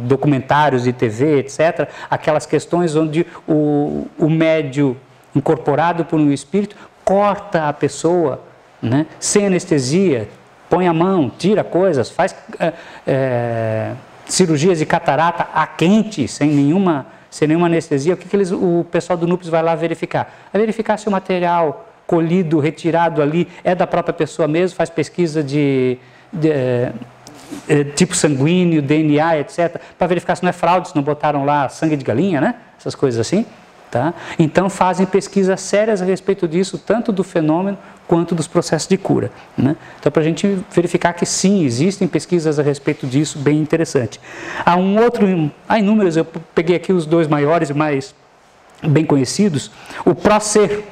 documentários de TV, etc., aquelas questões onde o médium, incorporado por um espírito, corta a pessoa, né, sem anestesia, põe a mão, tira coisas, faz cirurgias de catarata a quente, sem nenhuma anestesia. O que o pessoal do NUPES vai lá verificar? Vai verificar se o material colhido, retirado ali, é da própria pessoa mesmo, faz pesquisa de tipo sanguíneo, DNA, etc., para verificar se não é fraude, se não botaram lá sangue de galinha, né? Essas coisas assim. Tá? Então fazem pesquisas sérias a respeito disso, tanto do fenômeno quanto dos processos de cura, né? Então, para a gente verificar que sim, existem pesquisas a respeito disso, bem interessante. Há inúmeros, eu peguei aqui os dois maiores e mais bem conhecidos. O PROSER,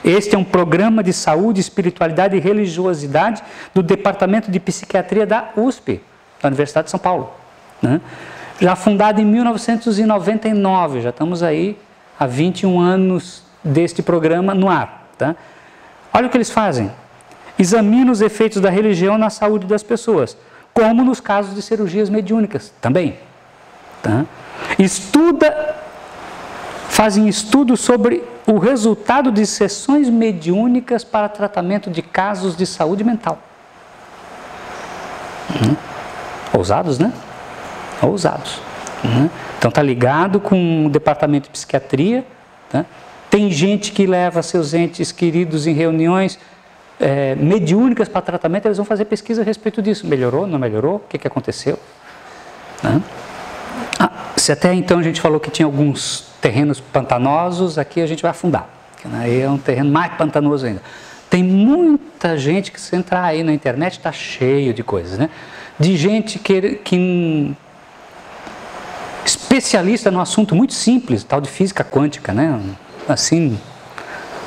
este é um programa de saúde, espiritualidade e religiosidade do Departamento de Psiquiatria da USP, da Universidade de São Paulo, né? Já fundado em 1999, já estamos aí há 21 anos deste programa no ar. Tá? Olha o que eles fazem. Examina os efeitos da religião na saúde das pessoas, como nos casos de cirurgias mediúnicas também. Tá? Fazem estudos sobre o resultado de sessões mediúnicas para tratamento de casos de saúde mental. Ousados, né? Ousados. Então está ligado com o departamento de psiquiatria, tá? Tem gente que leva seus entes queridos em reuniões mediúnicas para tratamento, eles vão fazer pesquisa a respeito disso. Melhorou, não melhorou? O que aconteceu? Se até então a gente falou que tinha alguns terrenos pantanosos, aqui a gente vai afundar. Aí é um terreno mais pantanoso ainda. Tem muita gente que, se entrar aí na internet, está cheio de coisas, né? De gente que especialista num assunto muito simples, tal de física quântica, né? Assim,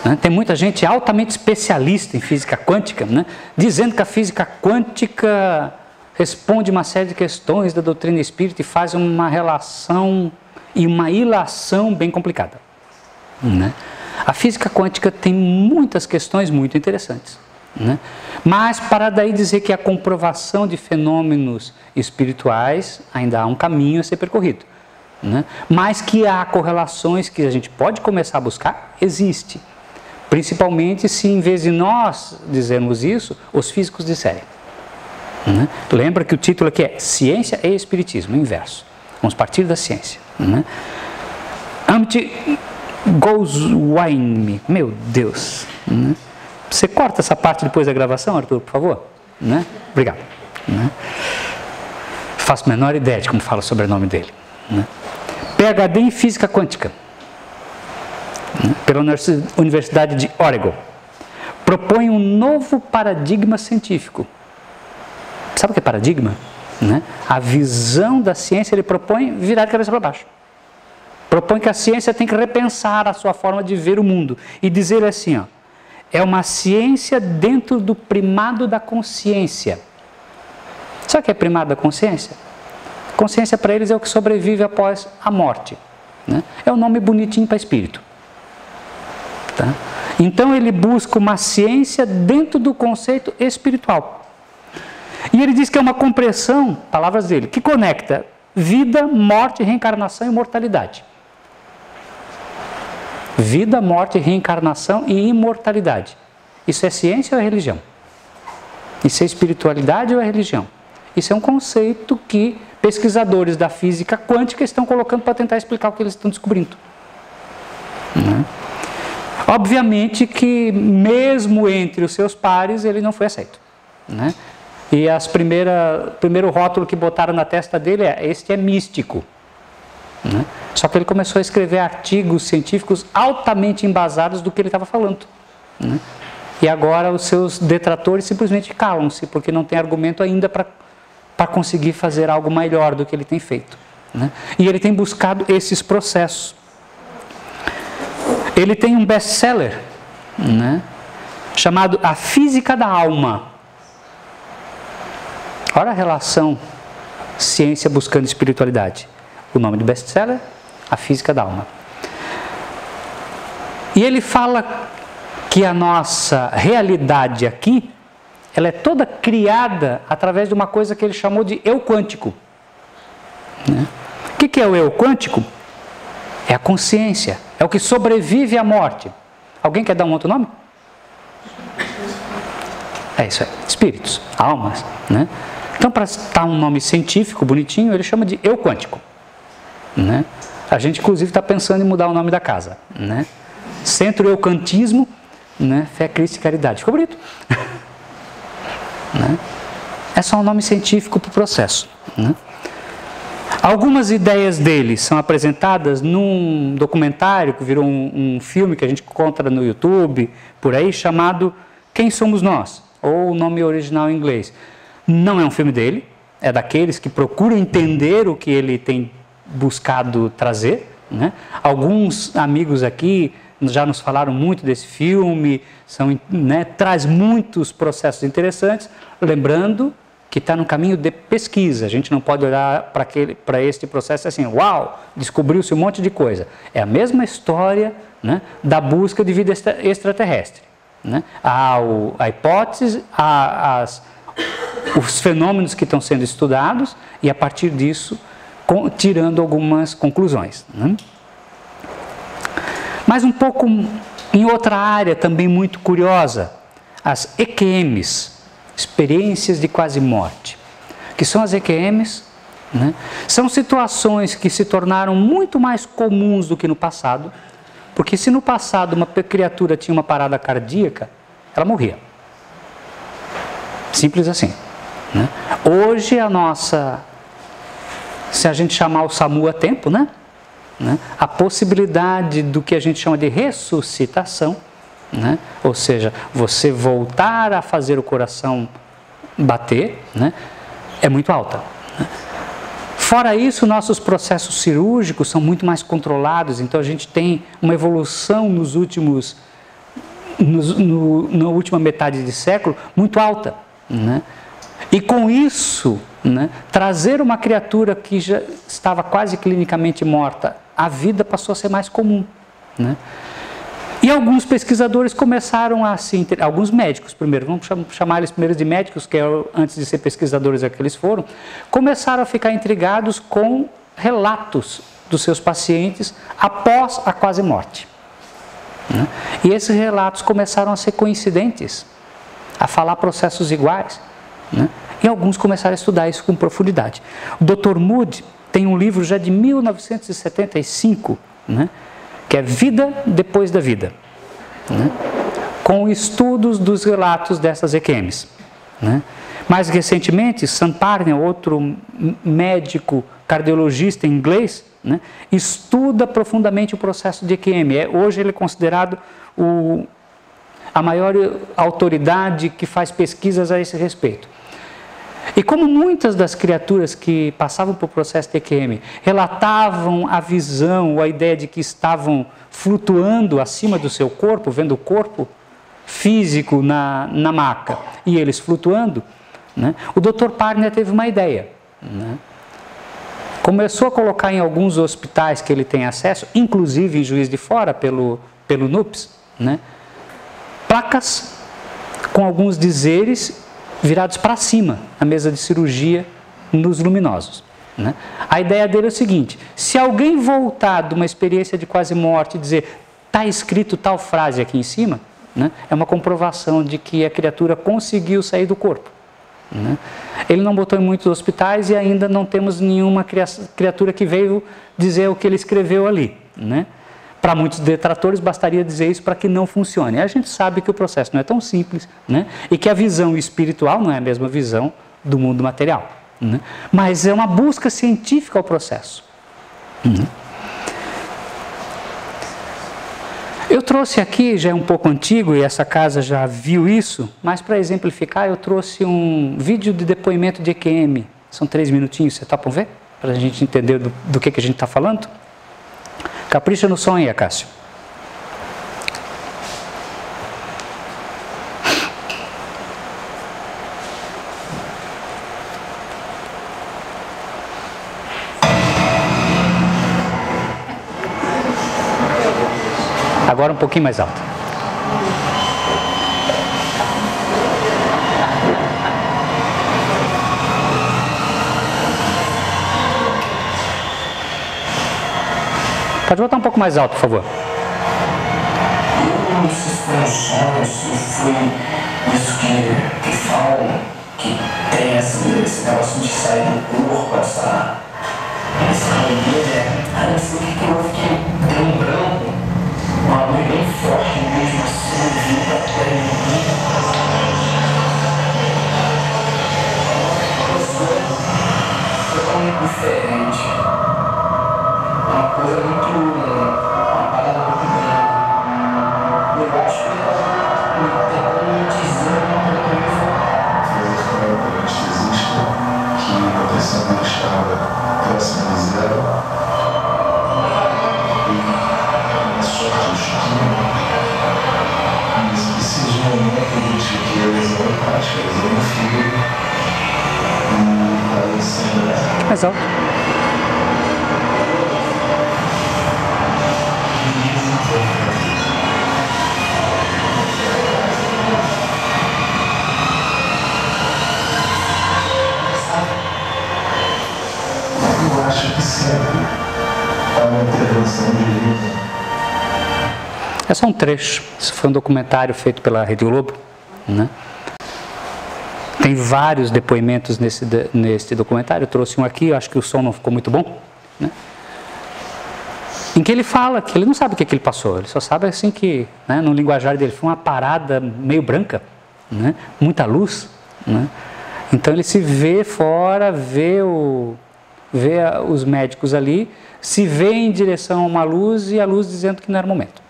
né? Tem muita gente altamente especialista em física quântica, né? Dizendo que a física quântica responde uma série de questões da doutrina espírita e faz uma relação e uma ilação bem complicada, né? A física quântica tem muitas questões muito interessantes, né? Mas para daí dizer que a comprovação de fenômenos espirituais ainda há um caminho a ser percorrido, né? Mas que há correlações que a gente pode começar a buscar, existe. Principalmente se, em vez de nós dizermos isso, os físicos disserem, né? Lembra que o título aqui é Ciência e Espiritismo, inverso. Vamos partir da ciência, né? Amit Goswami, meu Deus, né? Você corta essa parte depois da gravação, Arthur, por favor, né? Obrigado, né? Faço a menor ideia de como fala o sobrenome dele, né? PhD em Física Quântica, né? Pela Universidade de Oregon. Propõe um novo paradigma científico. Sabe o que é paradigma? Né? A visão da ciência ele propõe virar de cabeça para baixo. Propõe que a ciência tem que repensar a sua forma de ver o mundo e dizer assim, ó, é uma ciência dentro do primado da consciência. Sabe o que é primado da consciência? Consciência para eles é o que sobrevive após a morte, né? É um nome bonitinho para espírito. Tá? Então ele busca uma ciência dentro do conceito espiritual. E ele diz que é uma compreensão, palavras dele, que conecta vida, morte, reencarnação e imortalidade. Vida, morte, reencarnação e imortalidade. Isso é ciência ou é religião? Isso é espiritualidade ou é religião? Isso é um conceito que pesquisadores da física quântica estão colocando para tentar explicar o que eles estão descobrindo. Né? Obviamente que, mesmo entre os seus pares, ele não foi aceito. Né? E o primeiro rótulo que botaram na testa dele é: este é místico. Né? Só que ele começou a escrever artigos científicos altamente embasados do que ele estava falando. Né? E agora os seus detratores simplesmente calam-se, porque não tem argumento ainda para conseguir fazer algo melhor do que ele tem feito. Né? E ele tem buscado esses processos. Ele tem um best-seller, né, chamado A Física da Alma. Olha a relação ciência buscando espiritualidade. O nome do best-seller, A Física da Alma. E ele fala que a nossa realidade aqui, ela é toda criada através de uma coisa que ele chamou de eu quântico. Né? O que é o eu quântico? É a consciência, é o que sobrevive à morte. Alguém quer dar um outro nome? É isso aí, espíritos, almas. Né? Então, para dar um nome científico, bonitinho, ele chama de eu quântico. Né? A gente, inclusive, está pensando em mudar o nome da casa. Né? Centro Eucantismo, né? Fé, Cristo e Caridade. Ficou bonito? Né? É só um nome científico para o processo. Né? Algumas ideias dele são apresentadas num documentário que virou um filme que a gente encontra no YouTube, por aí, chamado Quem Somos Nós? Ou o nome original em inglês. Não é um filme dele, é daqueles que procuram entender o que ele tem buscado trazer. Né? Alguns amigos aqui já nos falaram muito desse filme, né, traz muitos processos interessantes, lembrando que está no caminho de pesquisa. A gente não pode olhar para este processo assim, uau, descobriu-se um monte de coisa. É a mesma história, né, da busca de vida extraterrestre. Né? Há a hipótese, há os fenômenos que estão sendo estudados e, a partir disso, tirando algumas conclusões. Né? Mas um pouco em outra área também muito curiosa, as EQMs, experiências de quase morte. O que são as EQMs? Né? São situações que se tornaram muito mais comuns do que no passado, porque se no passado uma criatura tinha uma parada cardíaca, ela morria. Simples assim. Né? Hoje se a gente chamar o SAMU a tempo, né? A possibilidade do que a gente chama de ressuscitação, né? Ou seja, você voltar a fazer o coração bater, né? É muito alta. Né? Fora isso, nossos processos cirúrgicos são muito mais controlados, então a gente tem uma evolução na última metade de século muito alta. Né? E com isso, né, trazer uma criatura que já estava quase clinicamente morta, a vida passou a ser mais comum. Né? E alguns pesquisadores começaram a se... Alguns médicos primeiro, vamos chamar eles primeiro de médicos, que antes de ser pesquisadores é que eles foram, começaram a ficar intrigados com relatos dos seus pacientes após a quase morte. Né? E esses relatos começaram a ser coincidentes, a falar processos iguais. Né? E alguns começaram a estudar isso com profundidade. O Dr. Moody tem um livro já de 1975, né? Que é Vida Depois da Vida, né? Com estudos dos relatos dessas EQMs. Né? Mais recentemente, Sam Parner, outro médico cardiologista inglês, né? Estuda profundamente o processo de EQM. Hoje ele é considerado a maior autoridade que faz pesquisas a esse respeito. E como muitas das criaturas que passavam por processo de EQM relatavam a visão, ou a ideia de que estavam flutuando acima do seu corpo, vendo o corpo físico na maca e eles flutuando, né? O Dr. Parner teve uma ideia. Né? Começou a colocar em alguns hospitais que ele tem acesso, inclusive em Juiz de Fora, pelo NUPS, né? Placas com alguns dizeres virados para cima, na mesa de cirurgia, nos luminosos. Né? A ideia dele é o seguinte: se alguém voltar de uma experiência de quase morte e dizer, está escrito tal frase aqui em cima, né? É uma comprovação de que a criatura conseguiu sair do corpo. Né? Ele não botou em muitos hospitais e ainda não temos nenhuma criatura que veio dizer o que ele escreveu ali, né? Para muitos detratores bastaria dizer isso para que não funcione. A gente sabe que o processo não é tão simples, né? E que a visão espiritual não é a mesma visão do mundo material, né? Mas é uma busca científica ao processo. Eu trouxe aqui, já é um pouco antigo e essa casa já viu isso, mas para exemplificar eu trouxe um vídeo de depoimento de EQM. São 3 minutinhos, você topa ver? Para a gente entender do que a gente está falando. Capricha no som aí, Acácio. Agora um pouquinho mais alto. Pode botar um pouco mais alto, por favor. Eu não sei se foi um sonho, se foi isso que falam, que tem esse negócio de sair do corpo, esse calor, aí não sei o que eu fiquei deu um branco, uma luz bem forte mesmo, assim, vindo até mim. Totalmente diferente. Uma coisa muito. Uma parada muito grande. Eu acho que ela tentando me dizer uma coisa que me falar. Existe que a pressão dele estava próxima de zero e a sorte do Chiquinho. E se de um momento a gente que a lesão hepática, a lesão no fígado e aí sem Mais alto. eu acho que sempre há uma intervenção divina. É só um trecho. Isso foi um documentário feito pela Rede Globo, né? Tem vários depoimentos nesse documentário. Eu trouxe um aqui, eu acho que o som não ficou muito bom, né? Em que ele fala que ele não sabe o que ele passou, ele só sabe assim que, né, no linguajar dele, foi uma parada meio branca, né? Muita luz, né? Então ele se vê fora, vê os médicos ali, se vê em direção a uma luz e a luz dizendo que não era o momento.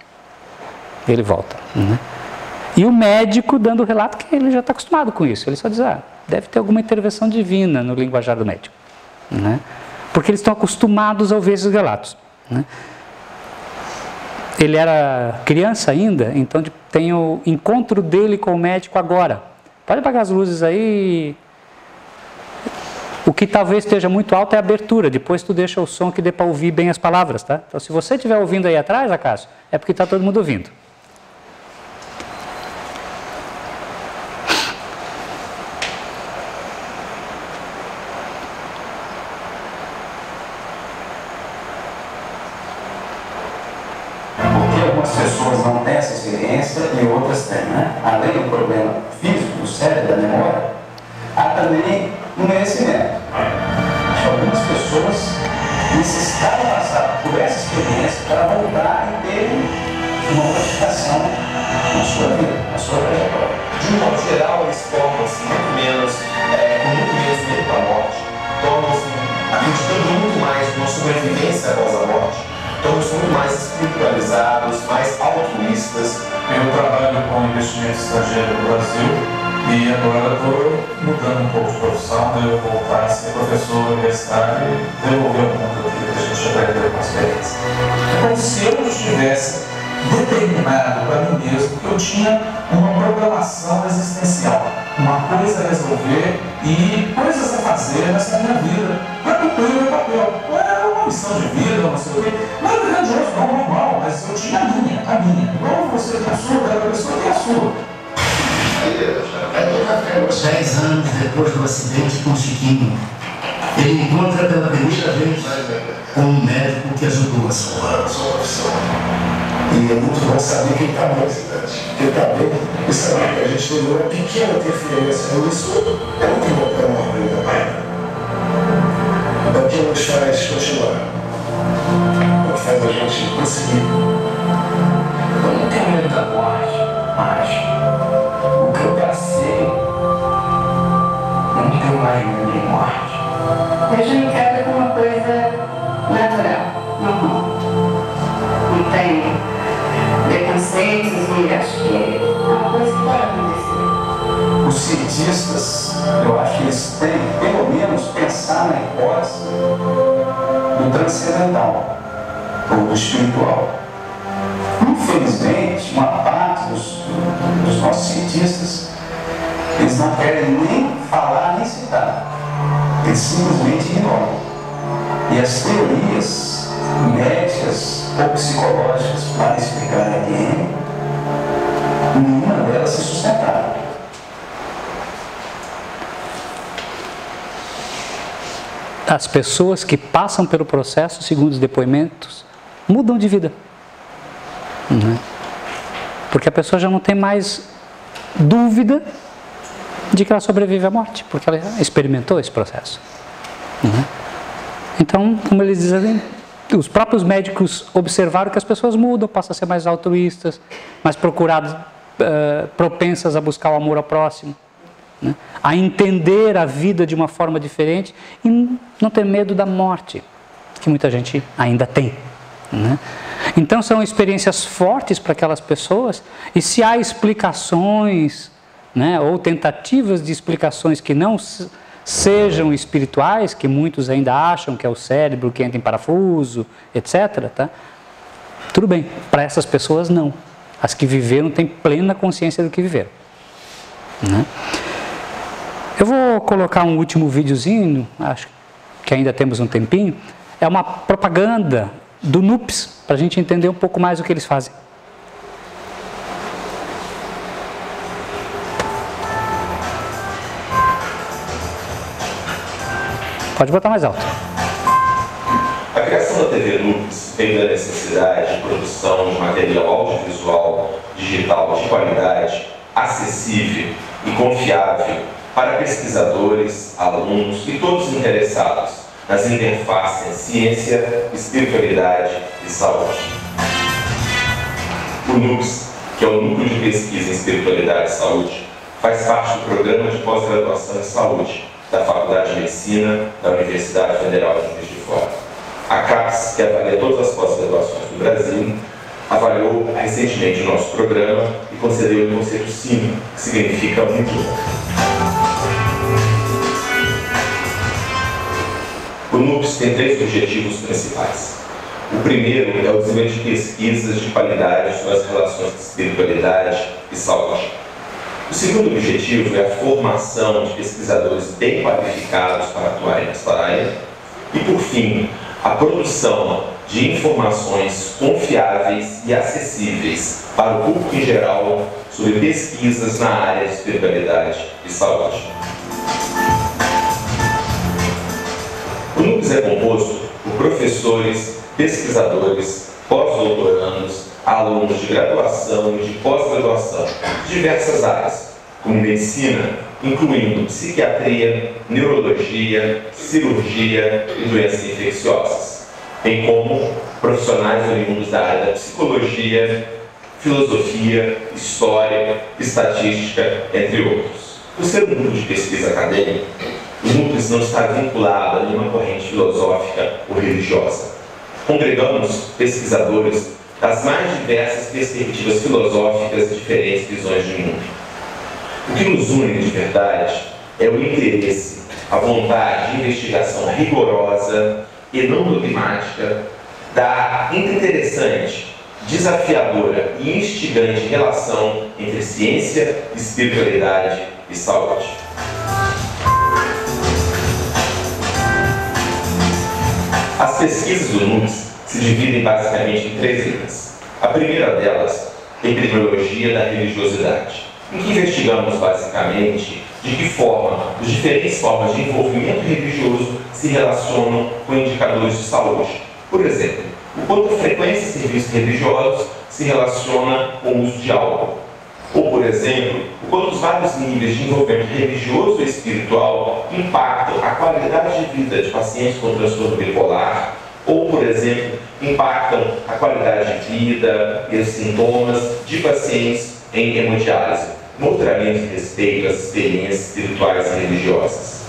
Ele volta, né? E o médico dando o relato que ele já está acostumado com isso. Ele só diz, deve ter alguma intervenção divina no linguajar do médico, né? Porque eles estão acostumados a ouvir esses relatos, né? Ele era criança ainda, então tem o encontro dele com o médico agora. Pode apagar as luzes aí. O que talvez esteja muito alto é a abertura. Depois tu deixa o som que dê para ouvir bem as palavras, tá? Então se você estiver ouvindo aí atrás, Acácio, é porque está todo mundo ouvindo. Algumas pessoas não têm essa experiência e outras têm, né? Além do problema físico do cérebro, da memória, há também um merecimento. Acho que algumas pessoas necessitaram passar por essa experiência para voltar e ter uma modificação na sua vida, na sua trajetória. De um modo geral, eles focam-se muito menos, com muito menos medo da morte, tornam-se acreditando muito mais numa sobrevivência após a morte. Estamos muito mais espiritualizados, mais altruístas. Eu trabalho com investimento estrangeiro no Brasil e agora estou mudando um pouco de profissão, eu voltar a ser professor universitário e devolver o mundo aquilo que a gente aprendeu com a experiência. É como se eu estivesse determinado para mim mesmo que eu tinha uma programação existencial, uma coisa a resolver e coisas a fazer nessa minha vida para cumprir o meu papel. Não era uma missão de vida, não sei o quê, não era grandioso, não normal, mas eu tinha a minha. Igual você tem a sua, cada pessoa tem a sua. 10 anos depois do acidente com o Chiquinho, ele encontra pela primeira vez com um médico que ajudou a salvar a sua profissão. E é muito bom saber que ele está bem, que ele está bem, e saber que a gente teve uma pequena interferência nisso é muito bom para uma vida. nos faz continuar, o que faz a gente conseguir. Eu não tenho medo da morte, mas o que eu passei, eu não tenho mais medo de morte. Eu já encaro como uma coisa natural, normal. Não tem preconceitos e acho que é uma coisa que pode acontecer. Os cientistas, eu acho que eles têm, pelo menos, pensar na hipótese do transcendental, ou do espiritual. Infelizmente, uma parte dos nossos cientistas, eles não querem nem falar, nem citar. Eles simplesmente ignoram. E as teorias médicas ou psicológicas para explicar a EDM, nenhuma delas se sustentaram. As pessoas que passam pelo processo, segundo os depoimentos, mudam de vida. Porque a pessoa já não tem mais dúvida de que ela sobrevive à morte, porque ela experimentou esse processo. Então, como eles dizem, os próprios médicos observaram que as pessoas mudam, passam a ser mais altruístas, mais procuradas, propensas a buscar o amor ao próximo, a entender a vida de uma forma diferente e não ter medo da morte, que muita gente ainda tem. Então são experiências fortes para aquelas pessoas, e se há explicações, ou tentativas de explicações que não sejam espirituais, que muitos ainda acham que é o cérebro que entra em parafuso, etc., tudo bem, para essas pessoas não. As que viveram têm plena consciência do que viveram. Eu vou colocar um último videozinho, acho que ainda temos um tempinho, é uma propaganda do NUPS, para a gente entender um pouco mais o que eles fazem. Pode botar mais alto. A criação da TV NUPS vem da necessidade de produção de material audiovisual digital de qualidade, acessível e confiável para pesquisadores, alunos e todos os interessados nas interfaces ciência, espiritualidade e saúde. O NUPS, que é o Núcleo de Pesquisa em Espiritualidade e Saúde, faz parte do Programa de Pós-Graduação em Saúde da Faculdade de Medicina da Universidade Federal de Juiz de Fora. A CAPES, que avalia todas as pós-graduações do Brasil, avaliou recentemente o nosso programa e concedeu o conceito 5, que significa muito bom. O NUPS tem 3 objetivos principais. O primeiro é o desenvolvimento de pesquisas de qualidade sobre as relações de espiritualidade e saúde. O segundo objetivo é a formação de pesquisadores bem qualificados para atuarem nesta área. E, por fim, a produção de informações confiáveis e acessíveis para o público em geral sobre pesquisas na área de espiritualidade e saúde. O NUPS é composto por professores, pesquisadores, pós-doutorandos, alunos de graduação e de pós-graduação de diversas áreas, como medicina, incluindo psiquiatria, neurologia, cirurgia e doenças infecciosas, bem como profissionais oriundos da área da psicologia, filosofia, história, estatística, entre outros. Por ser um grupo de pesquisa acadêmica, o NUPS não está vinculado a nenhuma corrente filosófica ou religiosa. Congregamos pesquisadores das mais diversas perspectivas filosóficas e diferentes visões de mundo. O que nos une de verdade é o interesse, a vontade de investigação rigorosa e não dogmática da interessante, desafiadora e instigante relação entre ciência, espiritualidade e saúde. As pesquisas do NUPS se dividem basicamente em 3 linhas. A primeira delas é a epidemiologia da religiosidade, em que investigamos basicamente de que forma as diferentes formas de envolvimento religioso se relacionam com indicadores de saúde. Por exemplo, o quanto a frequência de serviços religiosos se relaciona com o uso de álcool. Ou, por exemplo, o quanto os vários níveis de envolvimento religioso e espiritual impactam a qualidade de vida de pacientes com transtorno bipolar, ou, por exemplo, impactam a qualidade de vida e os sintomas de pacientes em hemodiálise, mostramente respeito às experiências espirituais e religiosas.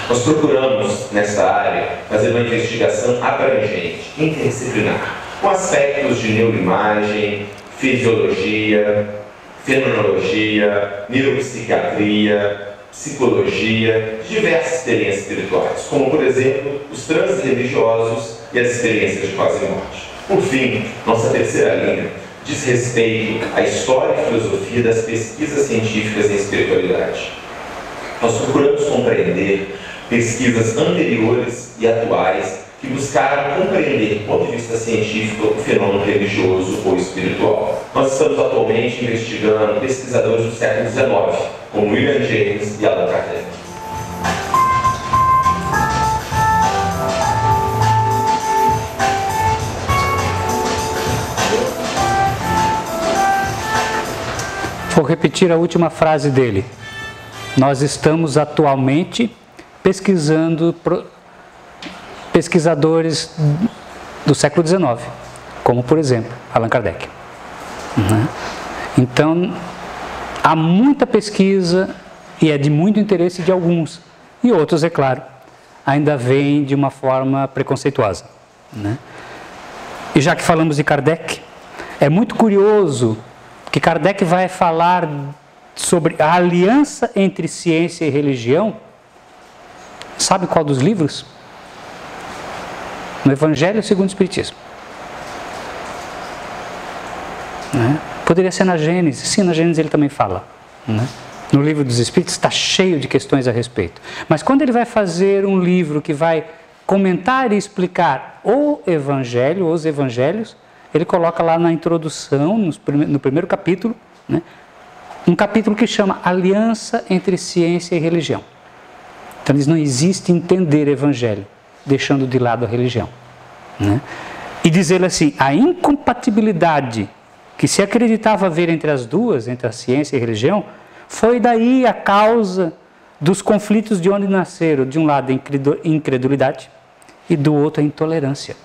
Nós procuramos, nessa área, fazer uma investigação abrangente, interdisciplinar, com aspectos de neuroimagem, fisiologia, fenomenologia, neuropsiquiatria, psicologia, de diversas experiências espirituais, como, por exemplo, os transes religiosos e as experiências de quase morte. Por fim, nossa terceira linha diz respeito à história e filosofia das pesquisas científicas em espiritualidade. Nós procuramos compreender pesquisas anteriores e atuais que buscaram compreender, do ponto de vista científico, o fenômeno religioso ou espiritual. Nós estamos atualmente investigando pesquisadores do século XIX, como William James e Allan Kardec. Vou repetir a última frase dele. Nós estamos atualmente pesquisando pesquisadores do século XIX, como, por exemplo, Allan Kardec. Então, há muita pesquisa e é de muito interesse de alguns. E outros, é claro, ainda veem de uma forma preconceituosa. E já que falamos de Kardec, é muito curioso que Kardec vai falar sobre a aliança entre ciência e religião. Sabe qual dos livros? No Evangelho segundo o Espiritismo. Poderia ser na Gênesis. Sim, na Gênesis ele também fala. No Livro dos Espíritos está cheio de questões a respeito. Mas quando ele vai fazer um livro que vai comentar e explicar o Evangelho, os Evangelhos, ele coloca lá na introdução, no primeiro capítulo, um capítulo que chama Aliança entre Ciência e Religião. Então diz, não existe entender Evangelho deixando de lado a religião. E diz ele assim, a incompatibilidade que se acreditava haver entre as duas, entre a ciência e a religião, foi daí a causa dos conflitos de onde nasceram, de um lado a incredulidade e do outro a intolerância.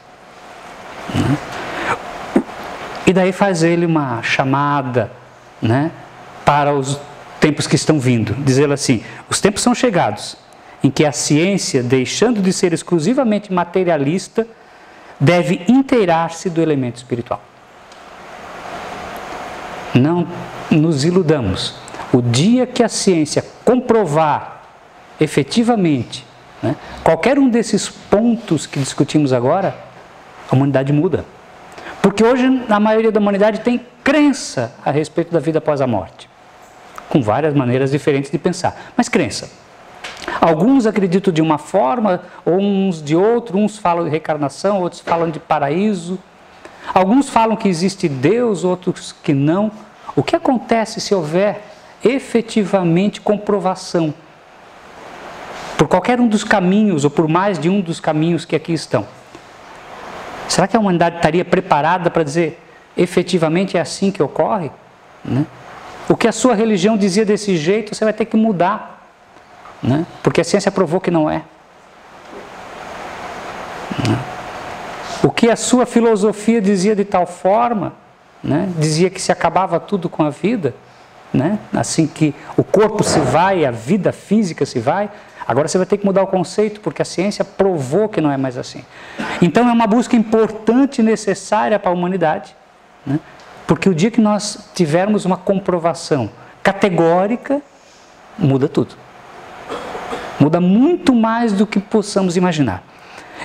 E daí faz ele uma chamada para os tempos que estão vindo. Diz ele assim, os tempos são chegados em que a ciência, deixando de ser exclusivamente materialista, deve inteirar-se do elemento espiritual. Não nos iludamos. O dia que a ciência comprovar efetivamente qualquer um desses pontos que discutimos agora, a humanidade muda. Porque hoje a maioria da humanidade tem crença a respeito da vida após a morte. Com várias maneiras diferentes de pensar, mas crença. Alguns acreditam de uma forma, uns de outra, uns falam de reencarnação, outros falam de paraíso. Alguns falam que existe Deus, outros que não. O que acontece se houver efetivamente comprovação por qualquer um dos caminhos, ou por mais de um dos caminhos que aqui estão? Será que a humanidade estaria preparada para dizer efetivamente é assim que ocorre? O que a sua religião dizia desse jeito, você vai ter que mudar. Porque a ciência provou que não é. O que a sua filosofia dizia de tal forma, dizia que se acabava tudo com a vida, assim que o corpo se vai, a vida física se vai, agora você vai ter que mudar o conceito, porque a ciência provou que não é mais assim. Então é uma busca importante e necessária para a humanidade, porque o dia que nós tivermos uma comprovação categórica, muda tudo. Muda muito mais do que possamos imaginar.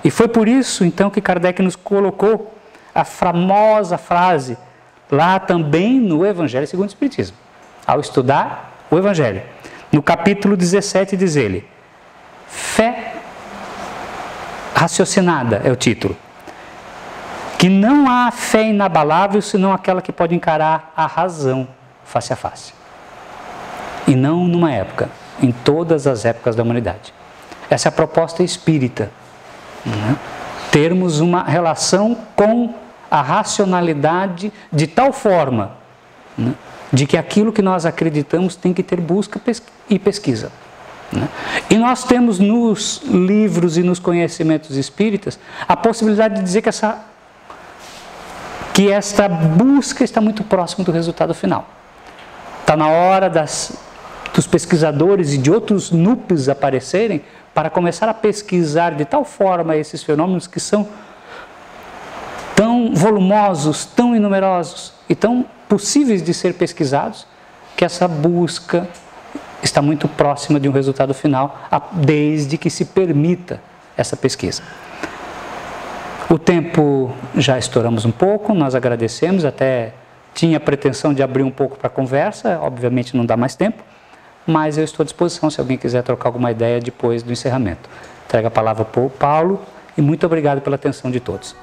E foi por isso, então, que Kardec nos colocou a famosa frase, lá também no Evangelho segundo o Espiritismo. Ao estudar o Evangelho. No capítulo 17 diz ele, fé raciocinada é o título. Que não há fé inabalável, senão aquela que pode encarar a razão face a face. E não numa época, em todas as épocas da humanidade. Essa é a proposta espírita. Termos uma relação com a racionalidade de tal forma de que aquilo que nós acreditamos tem que ter busca e pesquisa. E nós temos nos livros e nos conhecimentos espíritas a possibilidade de dizer que esta busca está muito próxima do resultado final. Está na hora dos pesquisadores e de outros núcleos aparecerem para começar a pesquisar de tal forma esses fenômenos que são tão volumosos, tão inumerosos e tão possíveis de ser pesquisados, que essa busca está muito próxima de um resultado final, desde que se permita essa pesquisa. O tempo já estouramos um pouco, nós agradecemos, até tinha a pretensão de abrir um pouco para a conversa, obviamente não dá mais tempo, mas eu estou à disposição se alguém quiser trocar alguma ideia depois do encerramento. Entrego a palavra para o Paulo e muito obrigado pela atenção de todos.